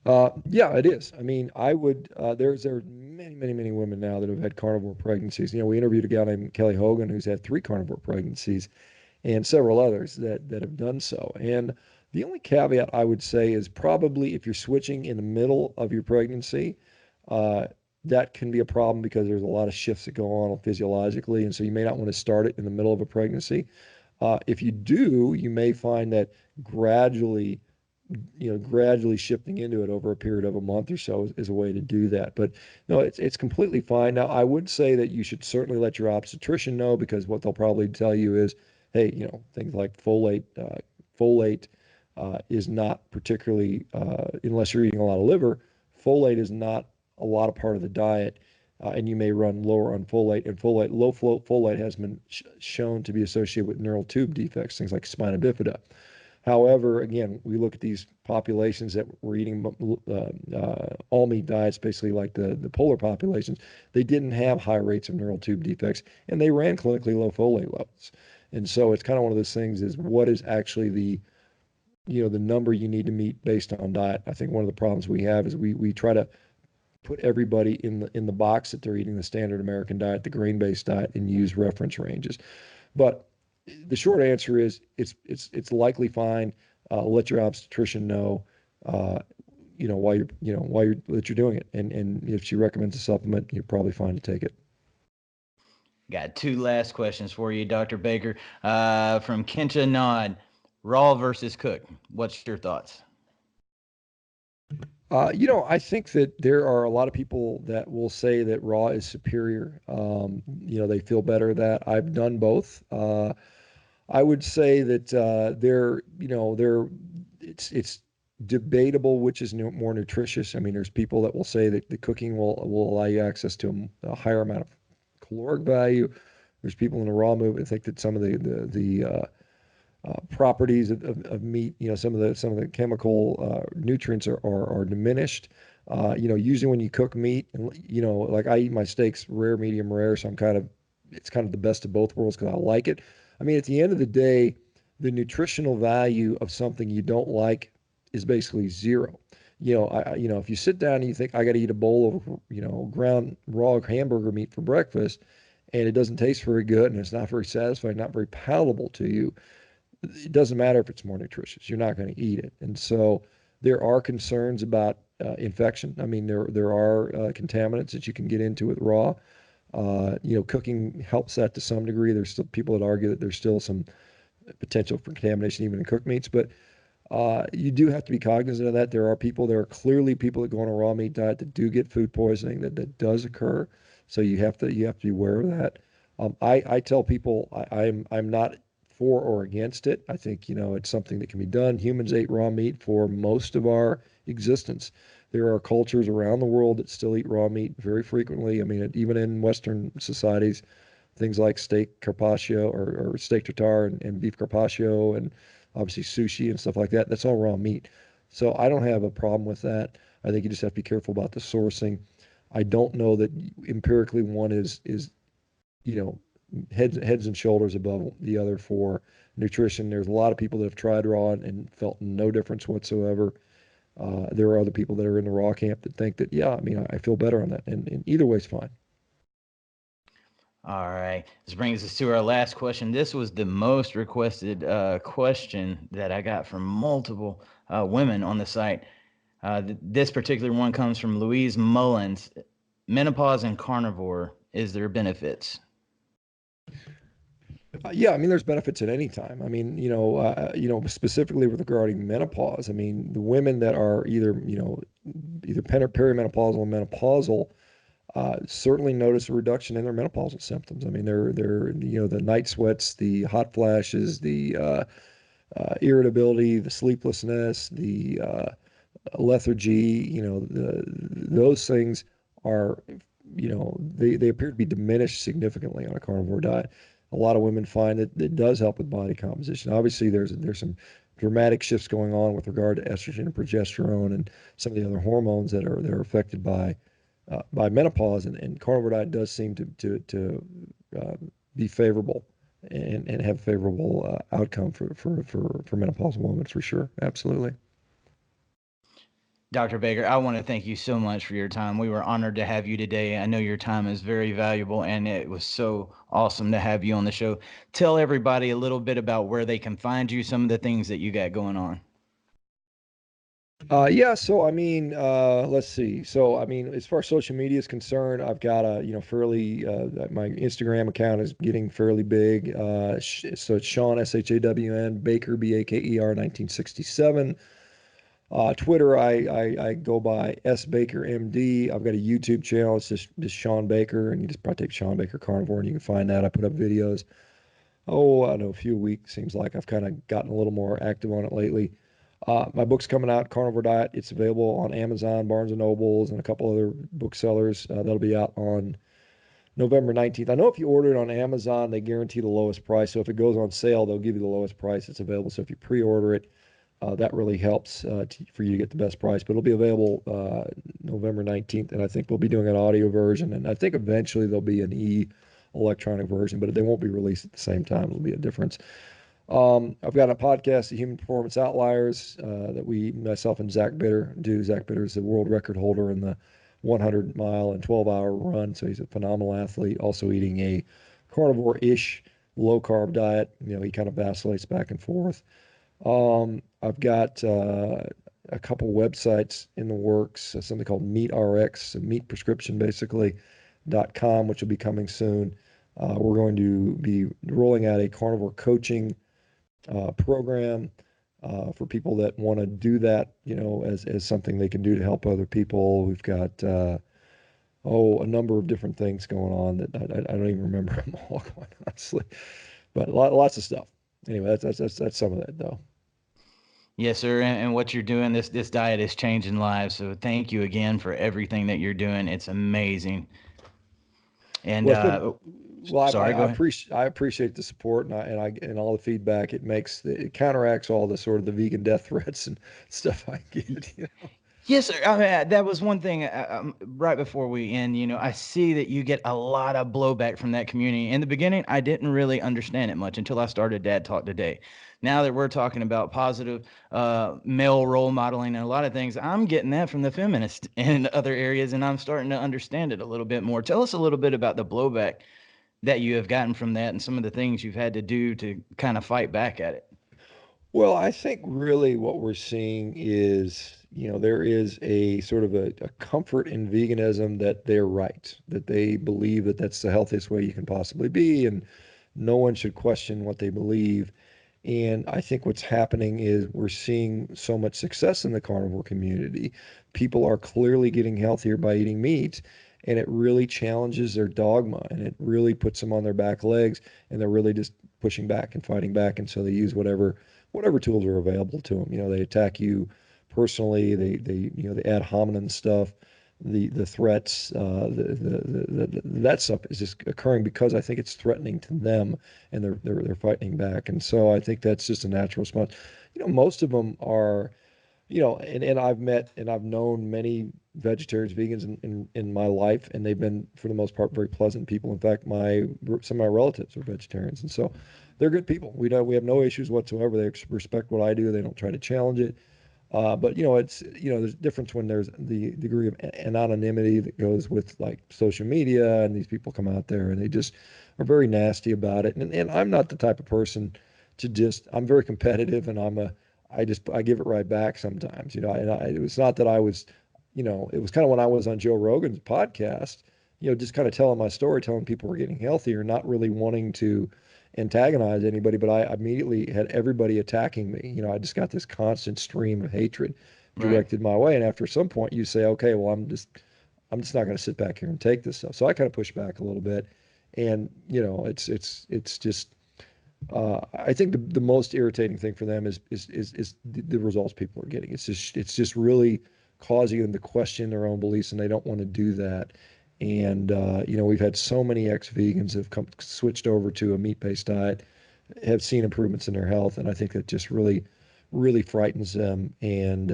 Yeah, it is. I mean, I would. There are many women now that have had carnivore pregnancies. You know, we interviewed a gal named Kelly Hogan who's had three carnivore pregnancies, and several others that have done so. And the only caveat I would say is probably if you're switching in the middle of your pregnancy, uh, that can be a problem because there's a lot of shifts that go on physiologically, and so you may not want to start it in the middle of a pregnancy. If you do, you may find that gradually gradually shifting into it over a period of a month or so is a way to do that. But no, it's completely fine. Now, I would say that you should certainly let your obstetrician know because what they'll probably tell you is, hey, things like folate is not particularly, unless you're eating a lot of liver, folate is not a lot of part of the diet. And you may run lower on folate, and low folate has been shown to be associated with neural tube defects, things like spina bifida. However, again, we look at these populations that were eating all meat diets, basically like the polar populations. They didn't have high rates of neural tube defects, and they ran clinically low folate levels. And so it's kind of one of those things: is what is actually the number you need to meet based on diet. I think one of the problems we have is we try to put everybody in the box that they're eating the standard American diet, the grain-based diet, and use reference ranges. But the short answer is it's likely fine. Let your obstetrician know, uh, while you're that you're doing it, and if she recommends a supplement, you're probably fine to take it. Got two last questions for you, Dr. Baker. From Kenta Nod, raw versus cooked. What's your thoughts? I think that there are a lot of people that will say that raw is superior. They feel better that I've done both. I would say that it's debatable which is more nutritious. I mean, there's people that will say that the cooking will allow you access to a higher amount of caloric value. There's people in the raw movement that think that some of the properties of meat, some of the chemical nutrients are diminished. Usually when you cook meat, and like I eat my steaks rare, medium rare, so it's kind of the best of both worlds because I like it. I mean, at the end of the day, the nutritional value of something you don't like is basically zero. If you sit down and you think I got to eat a bowl of ground raw hamburger meat for breakfast, and it doesn't taste very good and it's not very satisfying, not very palatable to you, it doesn't matter if it's more nutritious. You're not going to eat it. And so there are concerns about infection. I mean, there are contaminants that you can get into with raw. Cooking helps that to some degree. There's still people that argue that there's still some potential for contamination even in cooked meats, but you do have to be cognizant of that. There are clearly people that go on a raw meat diet that do get food poisoning. That does occur. So you have to be aware of that. I tell people I'm not for or against it. I think it's something that can be done. Humans ate raw meat for most of our existence. There are cultures around the world that still eat raw meat very frequently. I mean, even in Western societies, things like steak carpaccio or steak tartare and beef carpaccio and obviously sushi and stuff like that. That's all raw meat. So I don't have a problem with that. I think you just have to be careful about the sourcing. I don't know that empirically one is you know heads and shoulders above the other for nutrition. There's a lot of people that have tried raw and felt no difference whatsoever. There are other people that are in the raw camp that think that, yeah, I mean, I feel better on that, and either way's fine. All right. This brings us to our last question. This was the most requested question that I got from multiple women on the site. This particular one comes from Louise Mullins. Menopause and carnivore, is there benefits? Yeah, I mean, there's benefits at any time. I mean, specifically with regarding menopause. I mean, the women that are either perimenopausal or menopausal certainly notice a reduction in their menopausal symptoms. I mean, the night sweats, the hot flashes, the irritability, the sleeplessness, the lethargy. Those things are, they appear to be diminished significantly on a carnivore diet. A lot of women find that it does help with body composition. Obviously, there's some dramatic shifts going on with regard to estrogen and progesterone and some of the other hormones that are affected by menopause, and carnivore diet does seem to be favorable and have a favorable outcome for menopausal women for sure. Absolutely. Dr. Baker, I want to thank you so much for your time. We were honored to have you today. I know your time is very valuable, and it was so awesome to have you on the show. Tell everybody a little bit about where they can find you, some of the things that you got going on. Yeah, so I mean, let's see. So I mean, as far as social media is concerned, I've got a fairly my Instagram account is getting fairly big. So it's Shawn Shawn Baker Baker 1967. Twitter, I go by S Baker MD. I've got a YouTube channel. It's just Shawn Baker, and you just probably take Shawn Baker Carnivore, and you can find that. I put up videos. Oh, I don't know, a few weeks. Seems like I've kind of gotten a little more active on it lately. My book's coming out, Carnivore Diet. It's available on Amazon, Barnes and Nobles, and a couple other booksellers. That'll be out on November 19th. I know if you order it on Amazon, they guarantee the lowest price. So if it goes on sale, they'll give you the lowest price. It's available. So if you pre-order it, that really helps for you to get the best price. But it'll be available November 19th, and I think we'll be doing an audio version, and I think eventually there'll be an electronic version, but they won't be released at the same time. It'll be a difference. I've got a podcast, the Human Performance Outliers, that myself and Zach Bitter do. Zach Bitter is the world record holder in the 100-mile and 12-hour run, so he's a phenomenal athlete. Also eating a carnivore-ish low-carb diet. He kind of vacillates back and forth. I've got a couple websites in the works, something called Meat RX, meat prescription basically, .com, which will be coming soon. We're going to be rolling out a carnivore coaching program for people that want to do that, as something they can do to help other people. We've got a number of different things going on that I don't even remember them all, quite honestly, but lots of stuff. Anyway, that's some of that though. Yes, sir. And what you're doing, this diet is changing lives. So thank you again for everything that you're doing. It's amazing. And Well, it's been well. sorry, go ahead. I appreciate the support and all the feedback. It counteracts all the sort of the vegan death threats and stuff I get. Yes, sir. I mean, that was one thing right before we end. I see that you get a lot of blowback from that community. In the beginning, I didn't really understand it much until I started Dad Talk Today. Now that we're talking about positive male role modeling and a lot of things, I'm getting that from the feminists in other areas, and I'm starting to understand it a little bit more. Tell us a little bit about the blowback that you have gotten from that and some of the things you've had to do to kind of fight back at it. Well, I think really what we're seeing is, there is a sort of a comfort in veganism that they're right, that they believe that that's the healthiest way you can possibly be, and no one should question what they believe. And I think what's happening is we're seeing so much success in the carnivore community. People are clearly getting healthier by eating meat, and it really challenges their dogma, and it really puts them on their back legs, and they're really just pushing back and fighting back. And so they use whatever tools are available to them. They attack you personally. They add hominem stuff. The threats, that stuff is just occurring because I think it's threatening to them, and they're fighting back. And so I think that's just a natural response. Most of them are, and I've met and I've known many vegetarians, vegans in my life, and they've been, for the most part, very pleasant people. In fact, some of my relatives are vegetarians, and so they're good people. We have no issues whatsoever. They respect what I do. They don't try to challenge it. But there's a difference when there's the degree of anonymity that goes with like social media, and these people come out there and they just are very nasty about it. And I'm not the type of person to I'm very competitive, and I give it right back sometimes, it was not that I was, it was kind of when I was on Joe Rogan's podcast, just kind of telling my story, telling people we're getting healthier, not really wanting to antagonize anybody, but I immediately had everybody attacking me. I just got this constant stream of hatred Right. directed my way. And after some point you say, okay, well, I'm just not going to sit back here and take this stuff. So I kind of push back a little bit. And, it's just, I think the most irritating thing for them is the results people are getting. It's just really causing them to question their own beliefs, and they don't want to do that. And we've had so many ex-vegans have switched over to a meat-based diet, have seen improvements in their health, and I think that just really, really frightens them. And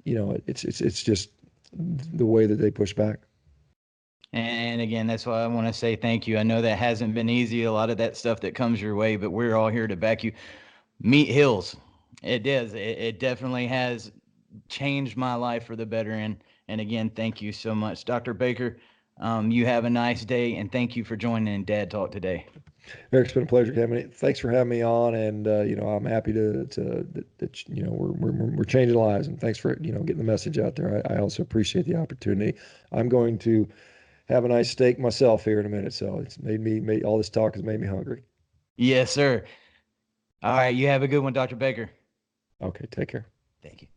it's just the way that they push back. And again, that's why I want to say thank you. I know that hasn't been easy, a lot of that stuff that comes your way, but we're all here to back you. Meat Hills. It does. It definitely has changed my life for the better. And again, thank you so much. Dr. Baker, you have a nice day, and thank you for joining in Dad Talk today. Eric, it's been a pleasure having it. Thanks for having me on, and I'm happy that we're changing lives, and thanks for getting the message out there. I also appreciate the opportunity. I'm going to have a nice steak myself here in a minute, so it's made all this talk has made me hungry. Yes, sir. All right. You have a good one, Dr. Baker. Okay, take care. Thank you.